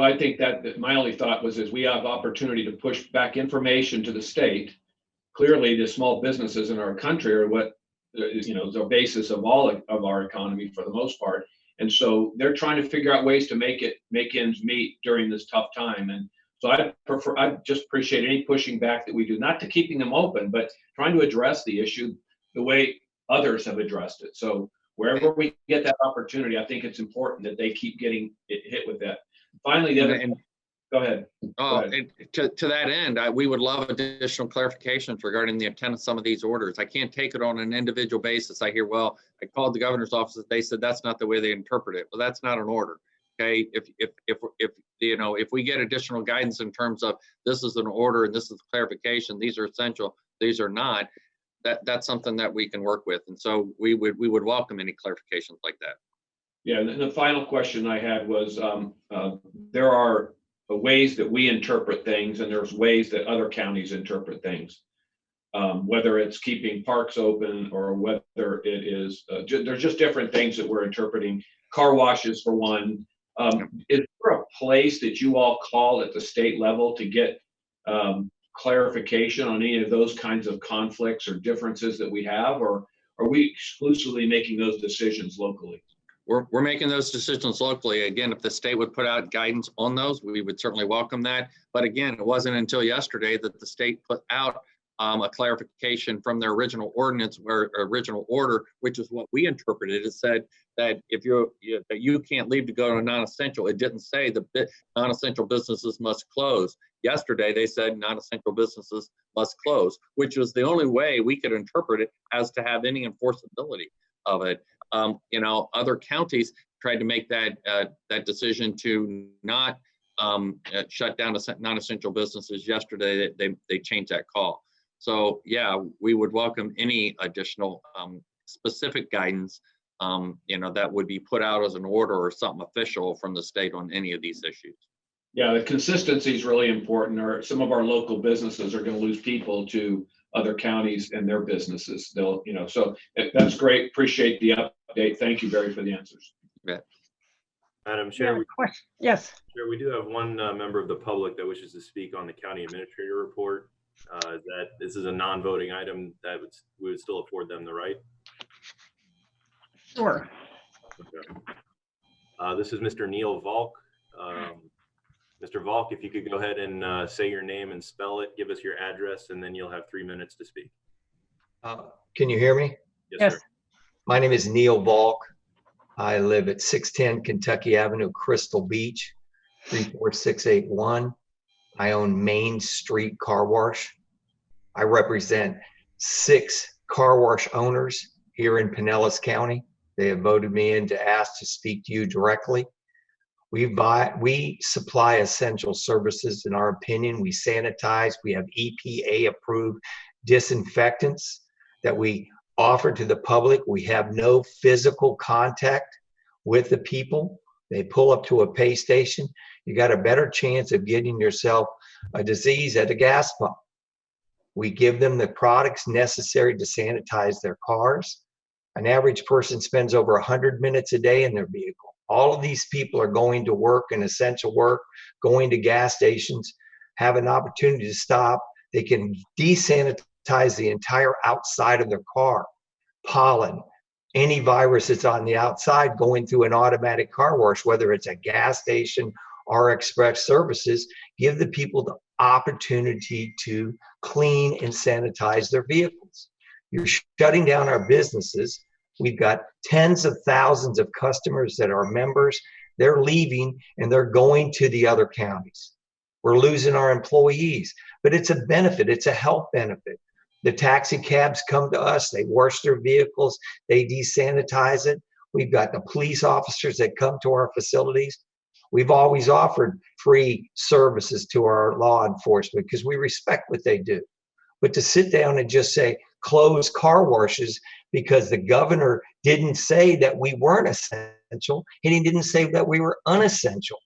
I think that my only thought was we have opportunity to push back information to the state. Clearly, the small businesses in our country are what is, the basis of all of our economy for the most part. And so they're trying to figure out ways to make ends meet during this tough time. And So I just appreciate any pushing back that we do, not to keeping them open, but trying to address the issue the way others have addressed it. So wherever we get that opportunity, I think it's important that they keep getting hit with that. Finally, go ahead. To that end, we would love additional clarifications regarding the intent of some of these orders. I can't take it on an individual basis. I hear, well, I called the governor's office. They said that's not the way they interpret it. Well, that's not an order. Okay, if we get additional guidance in terms of this is an order and this is clarification, these are essential, these are not, that's something that we can work with. And so we would welcome any clarifications like that. Yeah, and the final question I had was, there are ways that we interpret things, and there's ways that other counties interpret things. Whether it's keeping parks open or whether it is, there's just different things that we're interpreting. Car washes for one. Is there a place that you all call at the state level to get clarification on any of those kinds of conflicts or differences that we have, or are we exclusively making those decisions locally? We're making those decisions locally. Again, if the state would put out guidance on those, we would certainly welcome that. But again, it wasn't until yesterday that the state put out a clarification from their original ordinance or original order, which is what we interpreted. It said that if you can't leave to go to non-essential. It didn't say the non-essential businesses must close. Yesterday, they said non-essential businesses must close, which was the only way we could interpret it as to have any enforceability of it. Other counties tried to make that decision to not shut down non-essential businesses. Yesterday, they changed that call. So yeah, we would welcome any additional specific guidance that would be put out as an order or something official from the state on any of these issues. Yeah, the consistency is really important, or some of our local businesses are going to lose people to other counties and their businesses. They'll, so that's great. Appreciate the update. Thank you, Barry, for the answers. Yeah. Madam Chair, yes. Chair, we do have one member of the public that wishes to speak on the county administrator report. That this is a non-voting item, that we would still afford them the right. Sure. Okay. This is Mr. Neil Volk. Mr. Volk, if you could go ahead and say your name and spell it, give us your address, and then you'll have 3 minutes to speak. Can you hear me? Yes. Sir. My name is Neil Volk. I live at 610 Kentucky Avenue, Crystal Beach, 34681. I own Main Street Car Wash. I represent 6 car wash owners here in Pinellas County. They have voted me in to ask to speak to you directly. We supply essential services. In our opinion, we sanitize. We have EPA approved disinfectants that we offer to the public. We have no physical contact with the people. They pull up to a pay station. You got a better chance of getting yourself a disease at a gas pump. We give them the products necessary to sanitize their cars. An average person spends over 100 minutes a day in their vehicle. All of these people are going to work in essential work, going to gas stations, have an opportunity to stop. They can desanitize the entire outside of their car. Pollen, any virus that's on the outside going through an automatic car wash, whether it's a gas station or express services, give the people the opportunity to clean and sanitize their vehicles. You're shutting down our businesses. We've got tens of thousands of customers that are members. They're leaving and they're going to the other counties. We're losing our employees, but it's a benefit. It's a health benefit. The taxi cabs come to us. They wash their vehicles. They desanitize it. We've got the police officers that come to our facilities. We've always offered free services to our law enforcement because we respect what they do. But to sit down and just say, close car washes because the governor didn't say that we weren't essential, and he didn't say that we were unessential.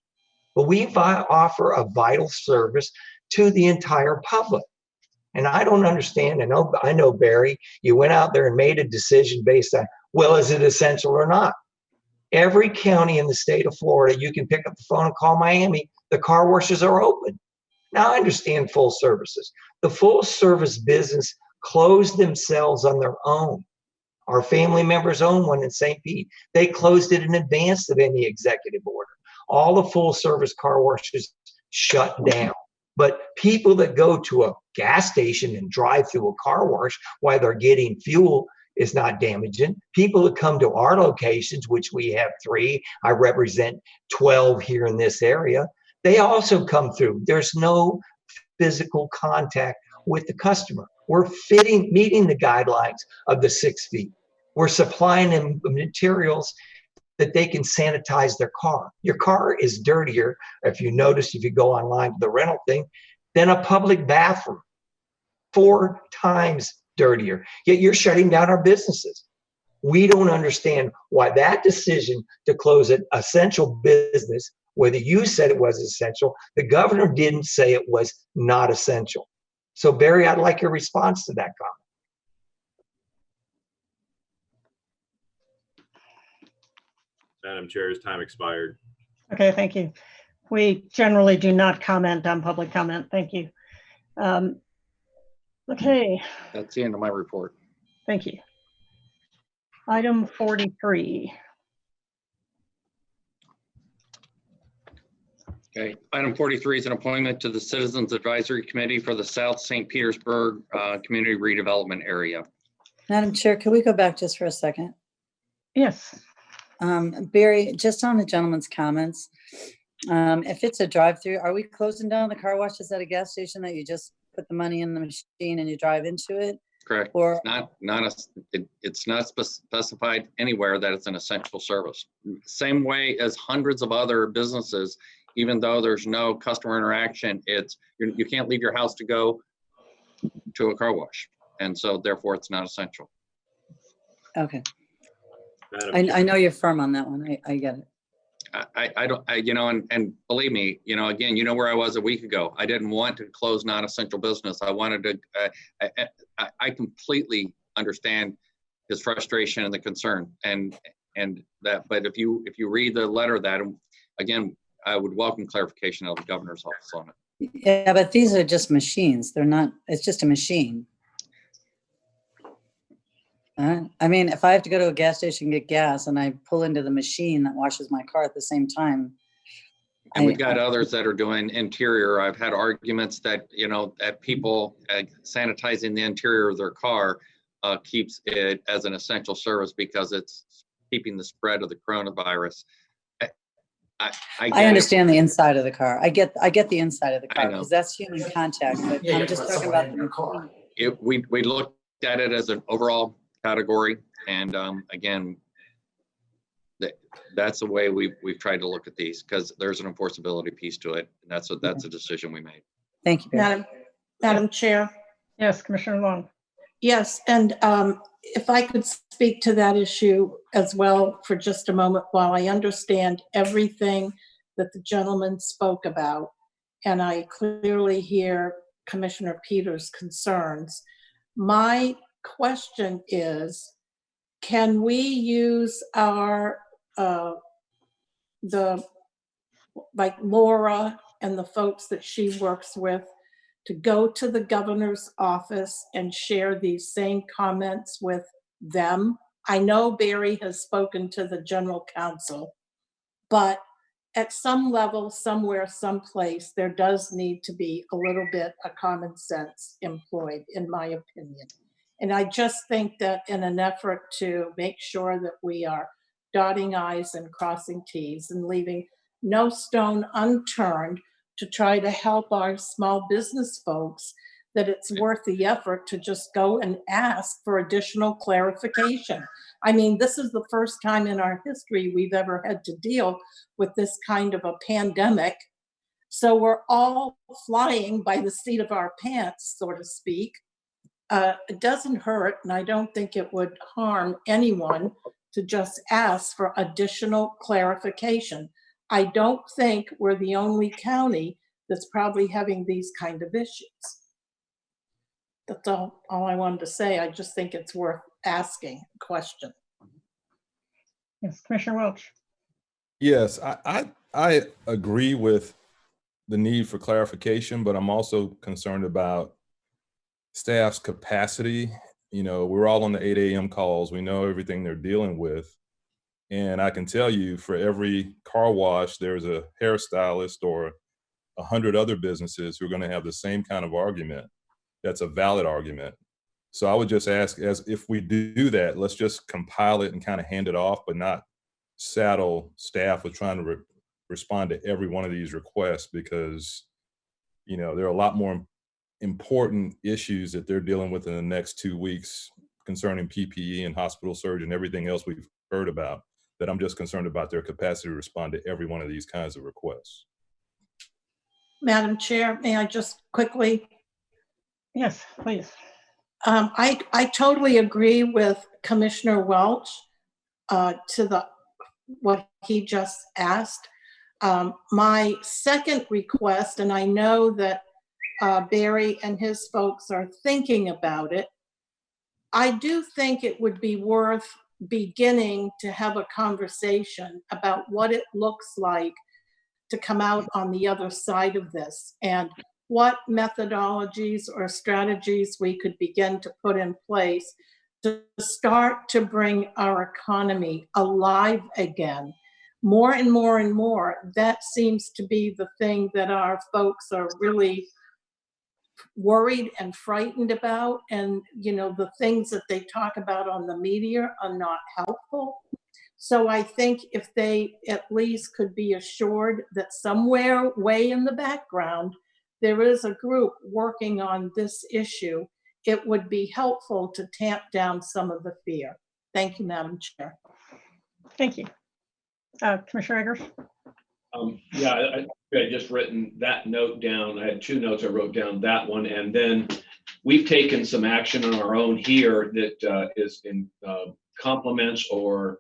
But we offer a vital service to the entire public. And I don't understand. I know, Barry, you went out there and made a decision based on, well, is it essential or not? Every county in the state of Florida, you can pick up the phone and call Miami, the car washes are open. Now, I understand full services. The full service business closed themselves on their own. Our family members own one in St. Pete. They closed it in advance of any executive order. All the full service car washes shut down. But people that go to a gas station and drive through a car wash while they're getting fuel is not damaging. People that come to our locations, which we have 3, I represent 12 here in this area, they also come through. There's no physical contact with the customer. We're meeting the guidelines of the 6 feet. We're supplying them materials that they can sanitize their car. Your car is dirtier, if you notice, if you go online to the rental thing, than a public bathroom. 4 times dirtier. Yet you're shutting down our businesses. We don't understand why that decision to close an essential business, whether you said it was essential, the governor didn't say it was not essential. So Barry, I'd like your response to that comment. Madam Chair, his time expired. Okay, thank you. We generally do not comment on public comment. Thank you. Okay. That's the end of my report. Thank you. Item 43. Okay, item 43 is an appointment to the Citizens Advisory Committee for the South St. Petersburg Community Redevelopment Area. Madam Chair, can we go back just for a second? Yes. Barry, just on the gentleman's comments, if it's a drive-through, are we closing down the car wash? Is that a gas station that you just put the money in the machine and you drive into it? Correct. Or it's not specified anywhere that it's an essential service. Same way as hundreds of other businesses, even though there's no customer interaction, you can't leave your house to go to a car wash, and so therefore it's not essential. okay. I know you're firm on that one. I get it. And believe me, again, where I was a week ago. I didn't want to close non-essential business. I wanted to, I completely understand his frustration and the concern and that, but if you read the letter that, again, I would welcome clarification of the governor's office on it. Yeah, but these are just machines. They're not, it's just a machine. I mean, if I have to go to a gas station and get gas and I pull into the machine that washes my car at the same time. And we've got others that are doing interior. I've had arguments that, that people sanitizing the interior of their car keeps it as an essential service because it's keeping the spread of the coronavirus. I understand the inside of the car. I get the inside of the car because that's human contact. But I'm just talking about the car. We looked at it as an overall category, and again, that's the way we've tried to look at these because there's an enforceability piece to it, and that's a decision we made. Thank you, Madam Chair. Yes, Commissioner Long. Yes, and if I could speak to that issue as well for just a moment, while I understand everything that the gentleman spoke about, and I clearly hear Commissioner Peters' concerns. My question is, can we use our like Laura and the folks that she works with to go to the governor's office and share these same comments with them? I know Barry has spoken to the general counsel, but at some level, somewhere, someplace, there does need to be a little bit of common sense employed, in my opinion. And I just think that in an effort to make sure that we are dotting I's and crossing T's and leaving no stone unturned to try to help our small business folks, that it's worth the effort to just go and ask for additional clarification. I mean, this is the first time in our history we've ever had to deal with this kind of a pandemic. So we're all flying by the seat of our pants, so to speak. It doesn't hurt, and I don't think it would harm anyone to just ask for additional clarification. I don't think we're the only county that's probably having these kind of issues. That's all I wanted to say. I just think it's worth asking a question. Yes, Commissioner Welch. Yes, I agree with the need for clarification, but I'm also concerned about staff's capacity. We're all on the 8 a.m. calls. We know everything they're dealing with. And I can tell you for every car wash, there's a hairstylist or 100 other businesses who are going to have the same kind of argument. That's a valid argument. So I would just ask, as if we do that, let's just compile it and kind of hand it off, but not saddle staff with trying to respond to every one of these requests, because, you know, there are a lot more important issues that they're dealing with in the next 2 weeks concerning PPE and hospital surge and everything else we've heard about, that I'm just concerned about their capacity to respond to every one of these kinds of requests. Madam Chair, may I just quickly? Yes, please. I totally agree with Commissioner Welch to what he just asked. My second request, and I know that Barry and his folks are thinking about it, I do think it would be worth beginning to have a conversation about what it looks like to come out on the other side of this, and what methodologies or strategies we could begin to put in place to start to bring our economy alive again. More and more and more, that seems to be the thing that our folks are really worried and frightened about. And, you know, the things that they talk about on the media are not helpful. So I think if they at least could be assured that somewhere way in the background, there is a group working on this issue, it would be helpful to tamp down some of the fear. Thank you, Madam Chair. Thank you. Commissioner Eggers? Yeah, I just written that note down. I had 2 notes I wrote down, that one, and then we've taken some action on our own here that is in complements or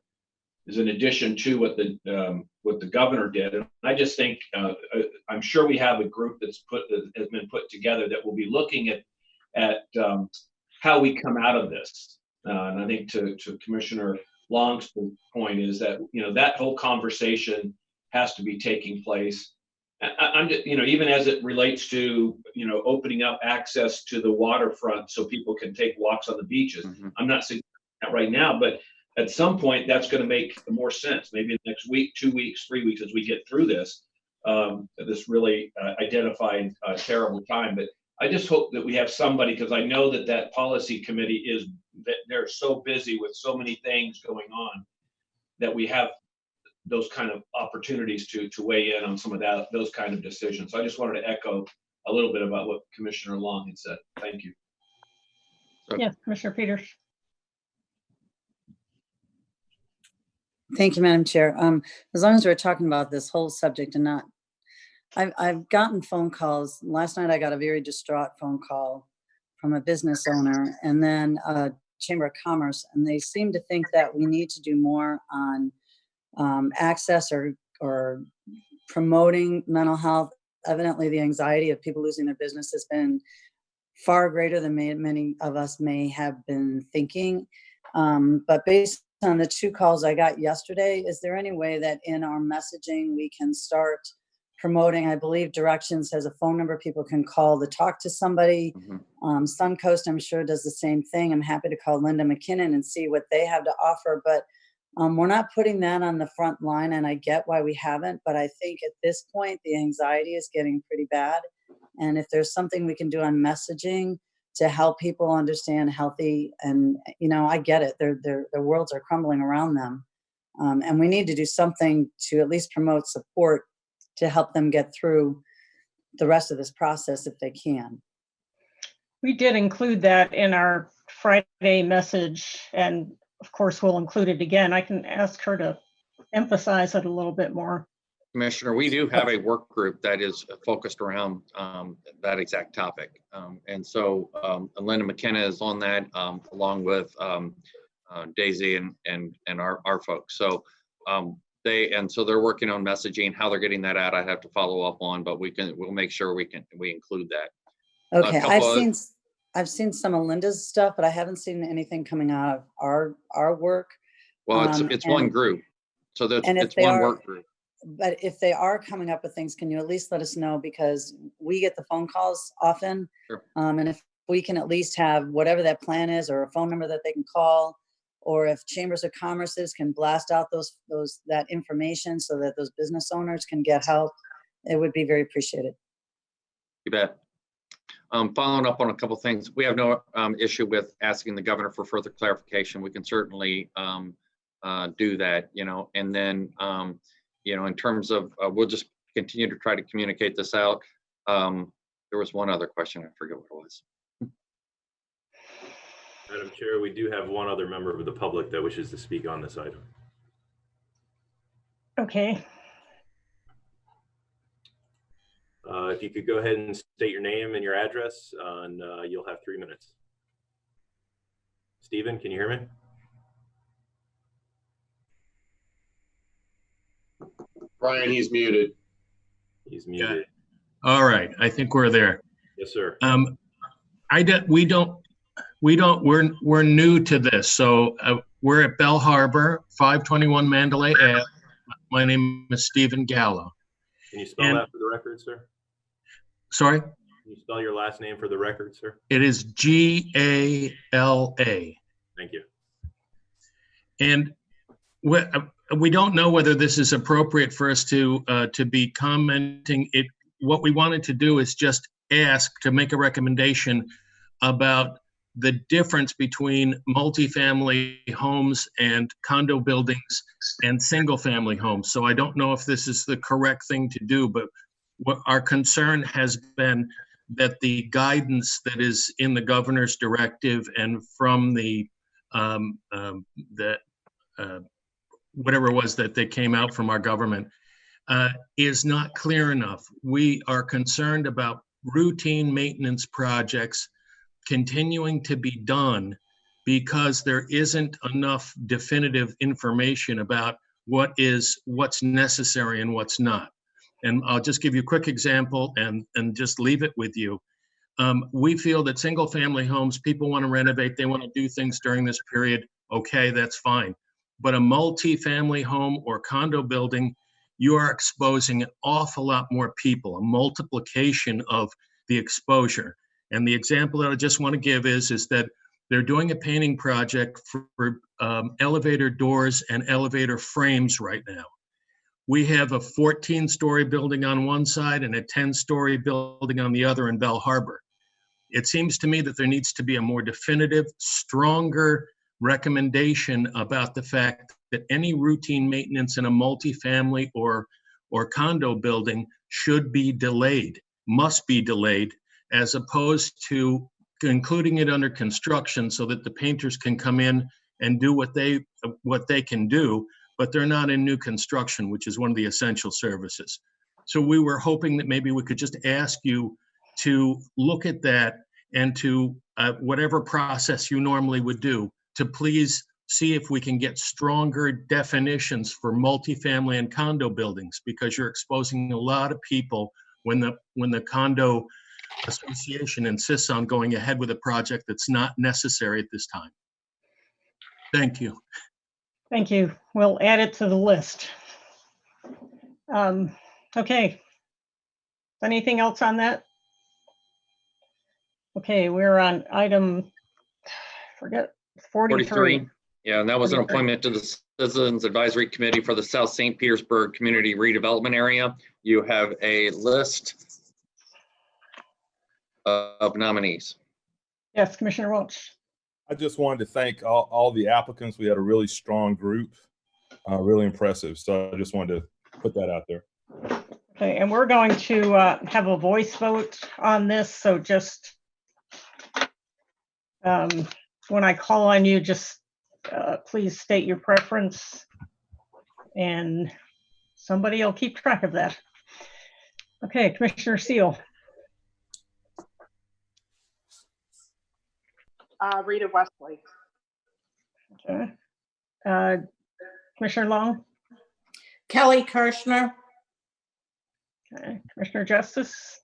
is in addition to what the governor did. And I just think I'm sure we have a group that has been put together that will be looking at how we come out of this. And I think to Commissioner Long's point is that, you know, that whole conversation has to be taking place. I'm just, you know, even as it relates to, you know, opening up access to the waterfront so people can take walks on the beaches. Mm-hmm. I'm not saying that right now, but at some point that's going to make more sense. Maybe in the next week, 2 weeks, 3 weeks, as we get through this, this really identified terrible time. But I just hope that we have somebody, because I know that policy committee they're so busy with so many things going on, that we have those kind of opportunities to weigh in on some of those kind of decisions. So I just wanted to echo a little bit about what Commissioner Long had said. Thank you. Yes, Commissioner Peters. Thank you, Madam Chair. As long as we're talking about this whole subject and not, I've gotten phone calls. Last night I got a very distraught phone call from a business owner and then a Chamber of Commerce, and they seem to think that we need to do more on access or promoting mental health. Evidently, the anxiety of people losing their business has been far greater than many of us may have been thinking. But based on the 2 calls I got yesterday, is there any way that in our messaging we can start promoting? I believe Directions has a phone number people can call to talk to somebody. Mm-hmm. Suncoast, I'm sure, does the same thing. I'm happy to call Linda McKinnon and see what they have to offer, but we're not putting that on the front line, and I get why we haven't, but I think at this point, the anxiety is getting pretty bad. And if there's something we can do on messaging to help people understand healthy, and, you know, I get it, their worlds are crumbling around them. And we need to do something to at least promote support to help them get through the rest of this process if they can. We did include that in our Friday message, and of course, we'll include it again. I can ask her to emphasize it a little bit more. Commissioner, we do have a work group that is focused around that exact topic. And so Linda McKenna is on that, along with Daisy and our folks. So they're working on messaging. How they're getting that out, I have to follow up on, but we'll make sure we include that. Okay, I've seen some of Linda's stuff, but I haven't seen anything coming out of our work. Well, it's one group, so it's one work group. But if they are coming up with things, can you at least let us know, because we get the phone calls often. Sure. And if we can at least have whatever that plan is, or a phone number that they can call, or if Chambers of Commerce's can blast out that information so that those business owners can get help, it would be very appreciated. You bet. Following up on a couple things, we have no issue with asking the governor for further clarification. We can certainly do that, and then, in terms of, we'll just continue to try to communicate this out. There was one other question, I forget what it was. Madam Chair, we do have one other member of the public that wishes to speak on this item. Okay. If you could go ahead and state your name and your address, and you'll have 3 minutes. Stephen, can you hear me? Brian, he's muted. He's muted. All right, I think we're there. Yes, sir. We're new to this. So we're at Bell Harbor, 521 Mandalay Ave. My name is Stephen Gallo. Can you spell that for the record, sir? Sorry? Can you spell your last name for the record, sir? It is Gala. Thank you. And we don't know whether this is appropriate for us to be commenting. What we wanted to do is just ask to make a recommendation about the difference between multifamily homes and condo buildings and single family homes. So I don't know if this is the correct thing to do, but what our concern has been that the guidance that is in the governor's directive and from whatever it was that they came out from our government is not clear enough. We are concerned about routine maintenance projects continuing to be done because there isn't enough definitive information about what's necessary and what's not. And I'll just give you a quick example and just leave it with you. We feel that single family homes, people want to renovate, they want to do things during this period. Okay, that's fine. But a multi-family home or condo building, you are exposing an awful lot more people, a multiplication of the exposure. And the example that I just want to give is that they're doing a painting project for elevator doors and elevator frames right now. We have a 14-story building on one side and a 10-story building on the other in Bell Harbor. It seems to me that there needs to be a more definitive, stronger recommendation about the fact that any routine maintenance in a multifamily or condo building should be delayed, must be delayed, as opposed to including it under construction so that the painters can come in and do what they can do, but they're not in new construction, which is one of the essential services. So we were hoping that maybe we could just ask you to look at that and to whatever process you normally would do, to please see if we can get stronger definitions for multifamily and condo buildings, because you're exposing a lot of people when the condo association insists on going ahead with a project that's not necessary at this time. Thank you. Thank you. We'll add it to the list. Okay. Anything else on that? Okay, we're on item, forget, 43. Yeah, and that was an appointment to the Citizens Advisory Committee for the South St. Petersburg Community Redevelopment Area. You have a list of nominees. Yes, Commissioner Welch. I just wanted to thank all the applicants. We had a really strong group, really impressive. So I just wanted to put that out there. Okay, and we're going to have a voice vote on this. So just when I call on you, just please state your preference and somebody will keep track of that. Okay, Commissioner Seal. Rita Wesley. Okay. Commissioner Long. Kelly Kirschner. Okay. Commissioner Justice.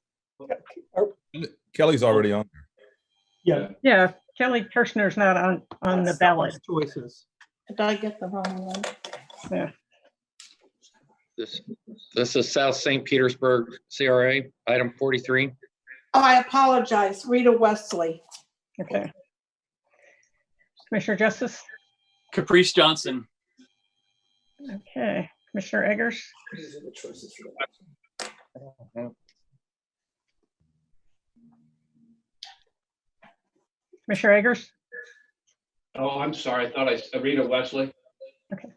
Kelly's already on there. Yeah, Kelly Kirschner's not on the ballot. Choices. Did I get the wrong one? Yeah. This is South St. Petersburg CRA, item 43. Oh, I apologize. Rita Wesley. Okay. Commissioner Justice. Caprice Johnson. Okay. Commissioner Eggers. Commissioner Eggers? Oh, I'm sorry. I thought Rita Wesley. Okay.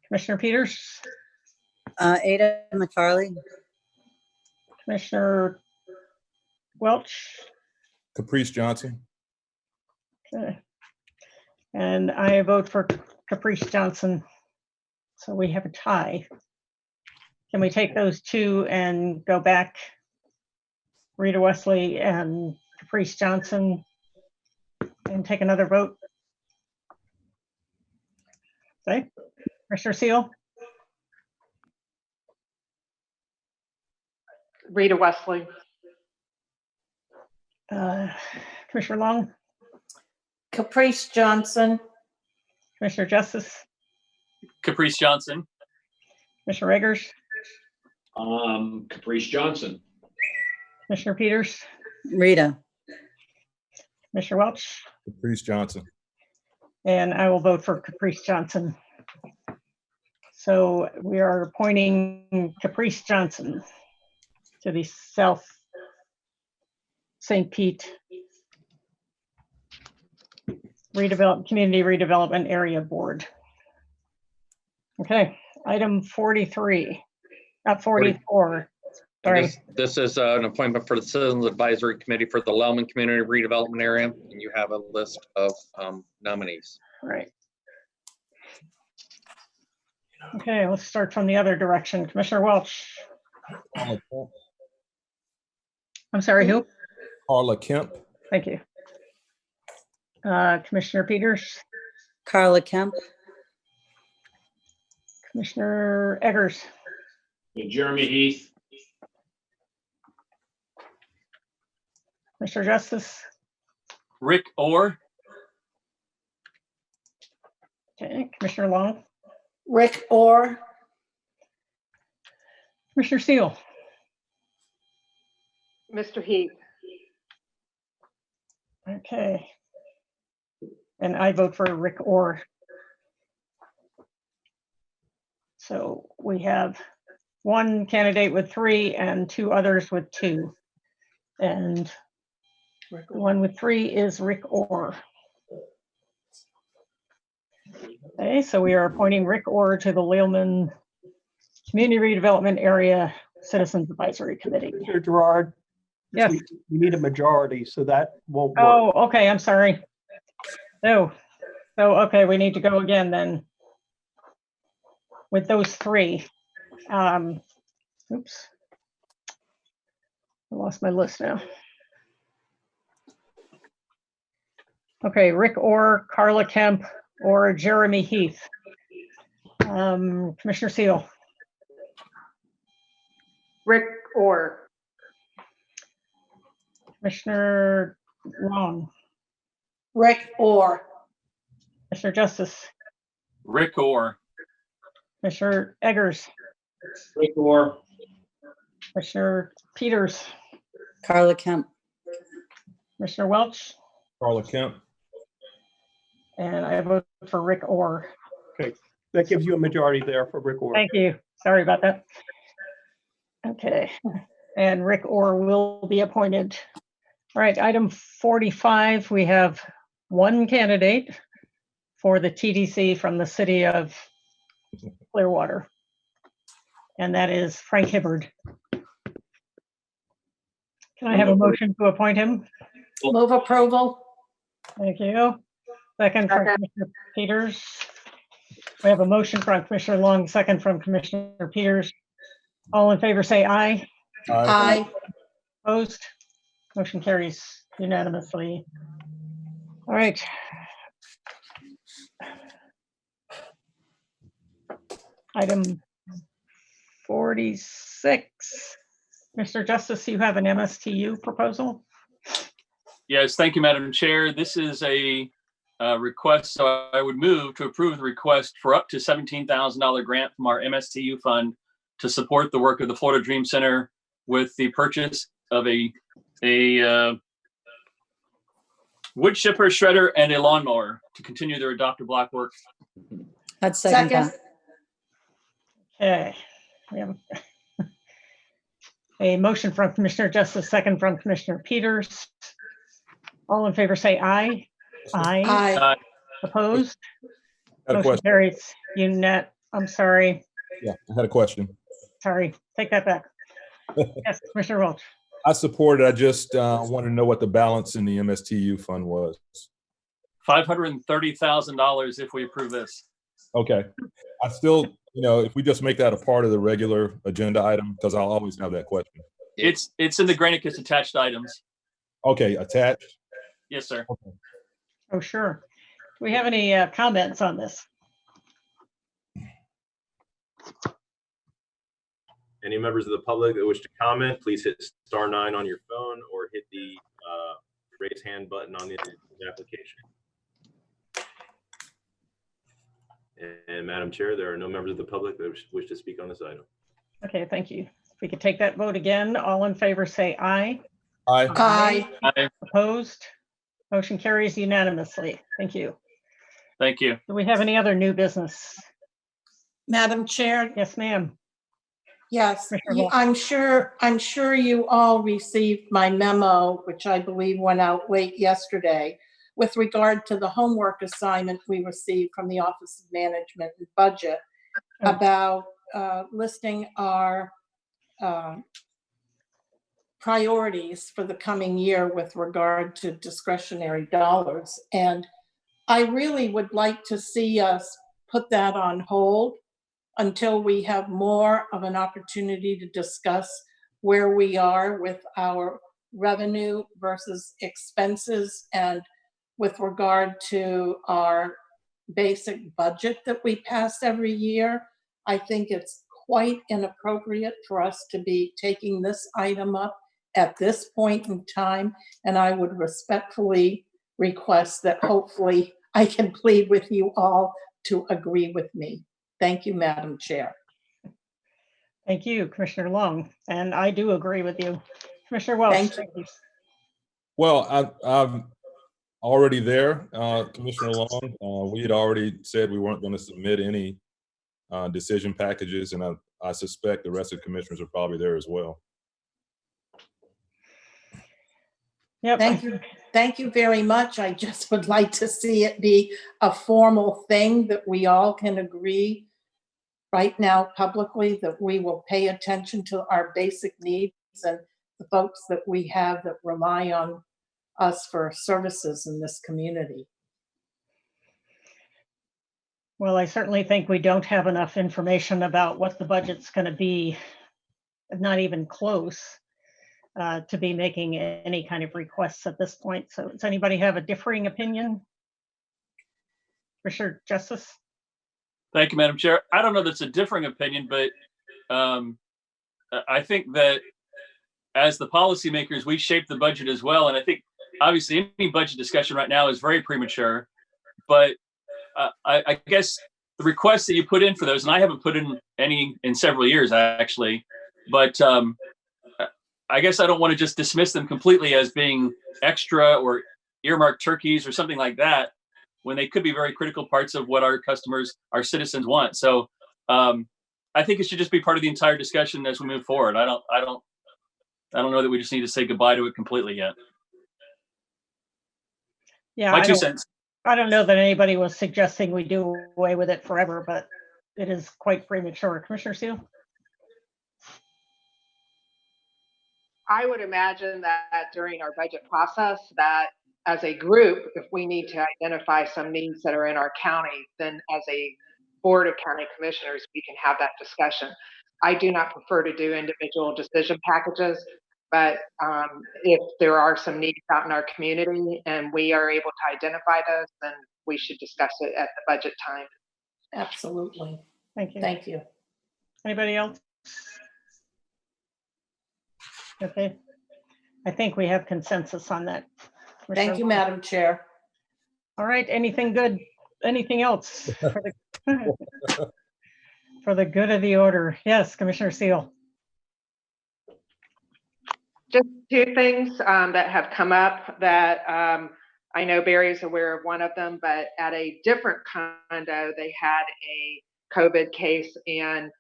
Commissioner Peters? Ada McFarley. Commissioner Welch? Caprice Johnson. Okay. And I vote for Caprice Johnson. So we have a tie. Can we take those two and go back? Rita Wesley and Caprice Johnson, and take another vote? Okay. Commissioner Seal? Rita Wesley. Commissioner Long? Caprice Johnson. Commissioner Justice? Caprice Johnson. Commissioner Eggers? Caprice Johnson. Commissioner Peters? Rita. Commissioner Welch? Caprice Johnson. And I will vote for Caprice Johnson. So we are appointing Caprice Johnson to the South St. Pete Community Redevelopment Area Board. Okay, item 43, not 44. Sorry. This is an appointment for the Citizens Advisory Committee for the Lellman Community Redevelopment Area, and you have a list of nominees. Right. Okay, let's start from the other direction. Commissioner Welch. I'm sorry, who? Carla Kemp. Thank you. Commissioner Peters. Carla Kemp. Commissioner Eggers. Jeremy Heath. Mr. Justice. Rick Orr. Okay, Commissioner Long. Rick Orr. Commissioner Seal. Mr. Heath. Okay. And I vote for Rick Orr. So we have one candidate with 3 and 2 others with 2. And the one with 3 is Rick Orr. Okay, so we are appointing Rick Orr to the Lealman Community Redevelopment Area Citizens Advisory Committee. Mr. Gerard? Yes. We need a majority, so that won't work. Oh, okay, I'm sorry. No. So, okay, we need to go again then with those 3. Oops. I lost my list now. Okay, Rick Orr, Carla Kemp, or Jeremy Heath. Commissioner Seal. Rick Orr. Commissioner Long. Rick Orr. Commissioner Justice. Rick Orr. Commissioner Eggers. Rick Orr. Commissioner Peters. Carla Kemp. Commissioner Welch. Carla Kemp. And I vote for Rick Orr. Okay, that gives you a majority there for Rick Orr. Thank you. Sorry about that. Okay, and Rick Orr will be appointed. All right, item 45, we have one candidate for the TDC from the city of Clearwater, and that is Frank Hibbard. Can I have a motion to appoint him? Move approval. Thank you. Second from Commissioner Peters. We have a motion from Commissioner Long, second from Commissioner Peters. All in favor say aye. Aye. Opposed? Motion carries unanimously. All right. Item 46. Mr. Justice, you have an MSTU proposal? Yes, thank you, Madam Chair. This is a request, so I would move to approve the request for up to $17,000 grant from our MSTU fund to support the work of the Florida Dream Center with the purchase of a wood chipper, shredder, and a lawnmower to continue their Adopt a Block work. I'd second that. Okay. We have a motion from Commissioner Justice, second from Commissioner Peters. All in favor, say aye. Aye. Aye. Opposed? Had a Motion question. carries. I'm sorry. Yeah, I had a question. Sorry. Take that back. Yes, Commissioner Welch. I support it. I just wanted to know what the balance in the MSTU fund was. $530,000 if we approve this. Okay. I still, if we just make that a part of the regular agenda item, because I'll always have that question. It's in the Granicus attached items. Okay, attached? Yes, sir. Okay. Oh, sure. Do we have any comments on this? Any members of the public that wish to comment, please hit *9 on your phone or hit the raise hand button on the application. And Madam Chair, there are no members of the public that wish to speak on this item. Okay, thank you. If we could take that vote again, all in favor say aye. Aye. Aye. Aye. Opposed? Motion carries unanimously. Thank you. Thank you. Do we have any other new business? Madam Chair, Yes, ma'am. yes, Commissioner Wolf. I'm sure you all received my memo, which I believe went out late yesterday, with regard to the homework assignment we received from the Office of Management and Budget about listing our priorities for the coming year with regard to discretionary dollars. And I really would like to see us put that on hold until we have more of an opportunity to discuss where we are with our revenue versus expenses and with regard to our basic budget that we pass every year. I think it's quite inappropriate for us to be taking this item up at this point in time, and I would respectfully request that hopefully I can plead with you all to agree with me. Thank you, Madam Chair. Thank you, Commissioner Long. And I do agree with you. Commissioner Welch. Thank you. Well, I'm already there, Commissioner Long. We had already said we weren't going to submit any decision packages, and I suspect the rest of the commissioners are probably there as well. Yep. Thank you very much. I just would like to see it be a formal thing that we all can agree right now publicly that we will pay attention to our basic needs and the folks that we have that rely on us for services in this community. Well, I certainly think we don't have enough information about what the budget's going to be, not even close, to be making any kind of requests at this point. So does anybody have a differing opinion? Commissioner Justice? Thank you, Madam Chair. I don't know that's a differing opinion, but I think that as the policymakers, we shape the budget as well. And I think obviously any budget discussion right now is very premature, but I guess the requests that you put in for those, and I haven't put in any in several years actually, but I guess I don't want to just dismiss them completely as being extra or earmarked turkeys or something like that, when they could be very critical parts of what our customers, our citizens want. So I think it should just be part of the entire discussion as we move forward. I don't know that we just need to say goodbye to it completely yet. Yeah, My 2 cents. I don't know that anybody was suggesting we do away with it forever, but it is quite premature. Commissioner Seal? I would imagine that during our budget process, that as a group, if we need to identify some needs that are in our county, then as a board of county commissioners, we can have that discussion. I do not prefer to do individual decision packages, but if there are some needs out in our community and we are able to identify those, then we should discuss it at the budget time. Absolutely. Thank you. Thank you. Anybody else? Okay. I think we have consensus on that. Thank you, Madam Chair. All right. Anything good? Anything else for the, for the good of the order? Yes, Commissioner Seal. Just 2 things that have come up that I know Barry's aware of one of them, but at a different condo, they had a COVID case and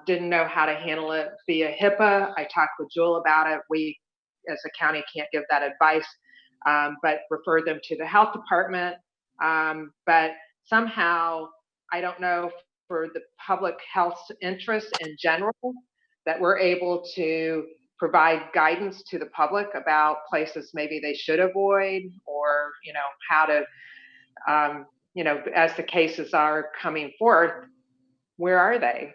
didn't know how to handle it via HIPAA. I talked with Jewel about it. We, as a county, can't give that advice. but refer them to the health department. But somehow, I don't know, for the public health interest in general, that we're able to provide guidance to the public about places maybe they should avoid, or, how to, as the cases are coming forth, where are they,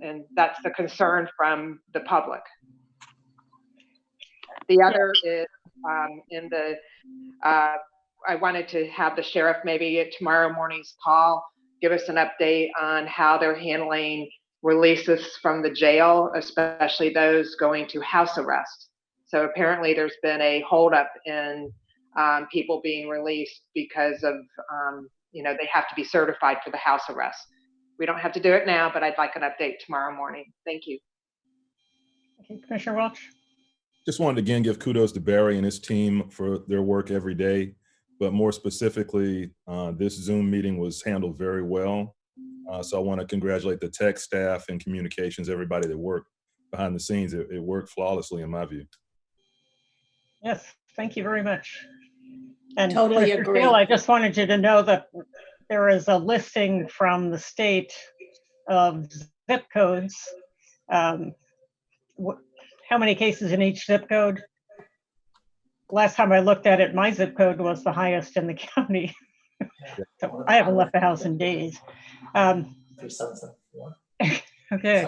and that's the concern from the public. The other is I wanted to have the sheriff maybe at tomorrow morning's call give us an update on how they're handling releases from the jail, especially those going to house arrest. So apparently there's been a holdup in people being released because of, they have to be certified for the house arrest. We don't have to do it now, but I'd like an update tomorrow morning. Thank you. Okay, Commissioner Welch. Just wanted to again give kudos to Barry and his team for their work every day, but more specifically, this Zoom meeting was handled very well. So I want to congratulate the tech staff and communications, everybody that worked behind the scenes. It worked flawlessly in my view. Yes, thank you very much. And Totally Mr. agree. Steele, I just wanted you to know that there is a listing from the state of zip codes. How many cases in each zip code? Last time I looked at it, my zip code was the highest in the county. So I haven't left the house in days. Okay.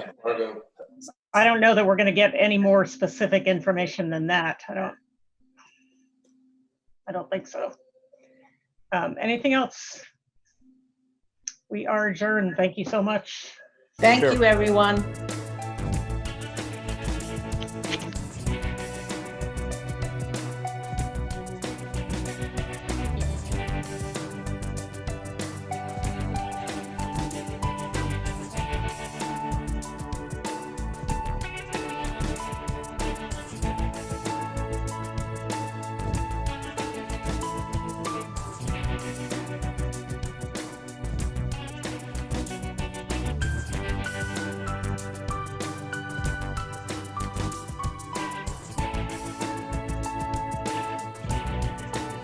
I don't know that we're going to get any more specific information than that. I don't think so. Anything else? We are adjourned. Thank you so much. Thank you, everyone.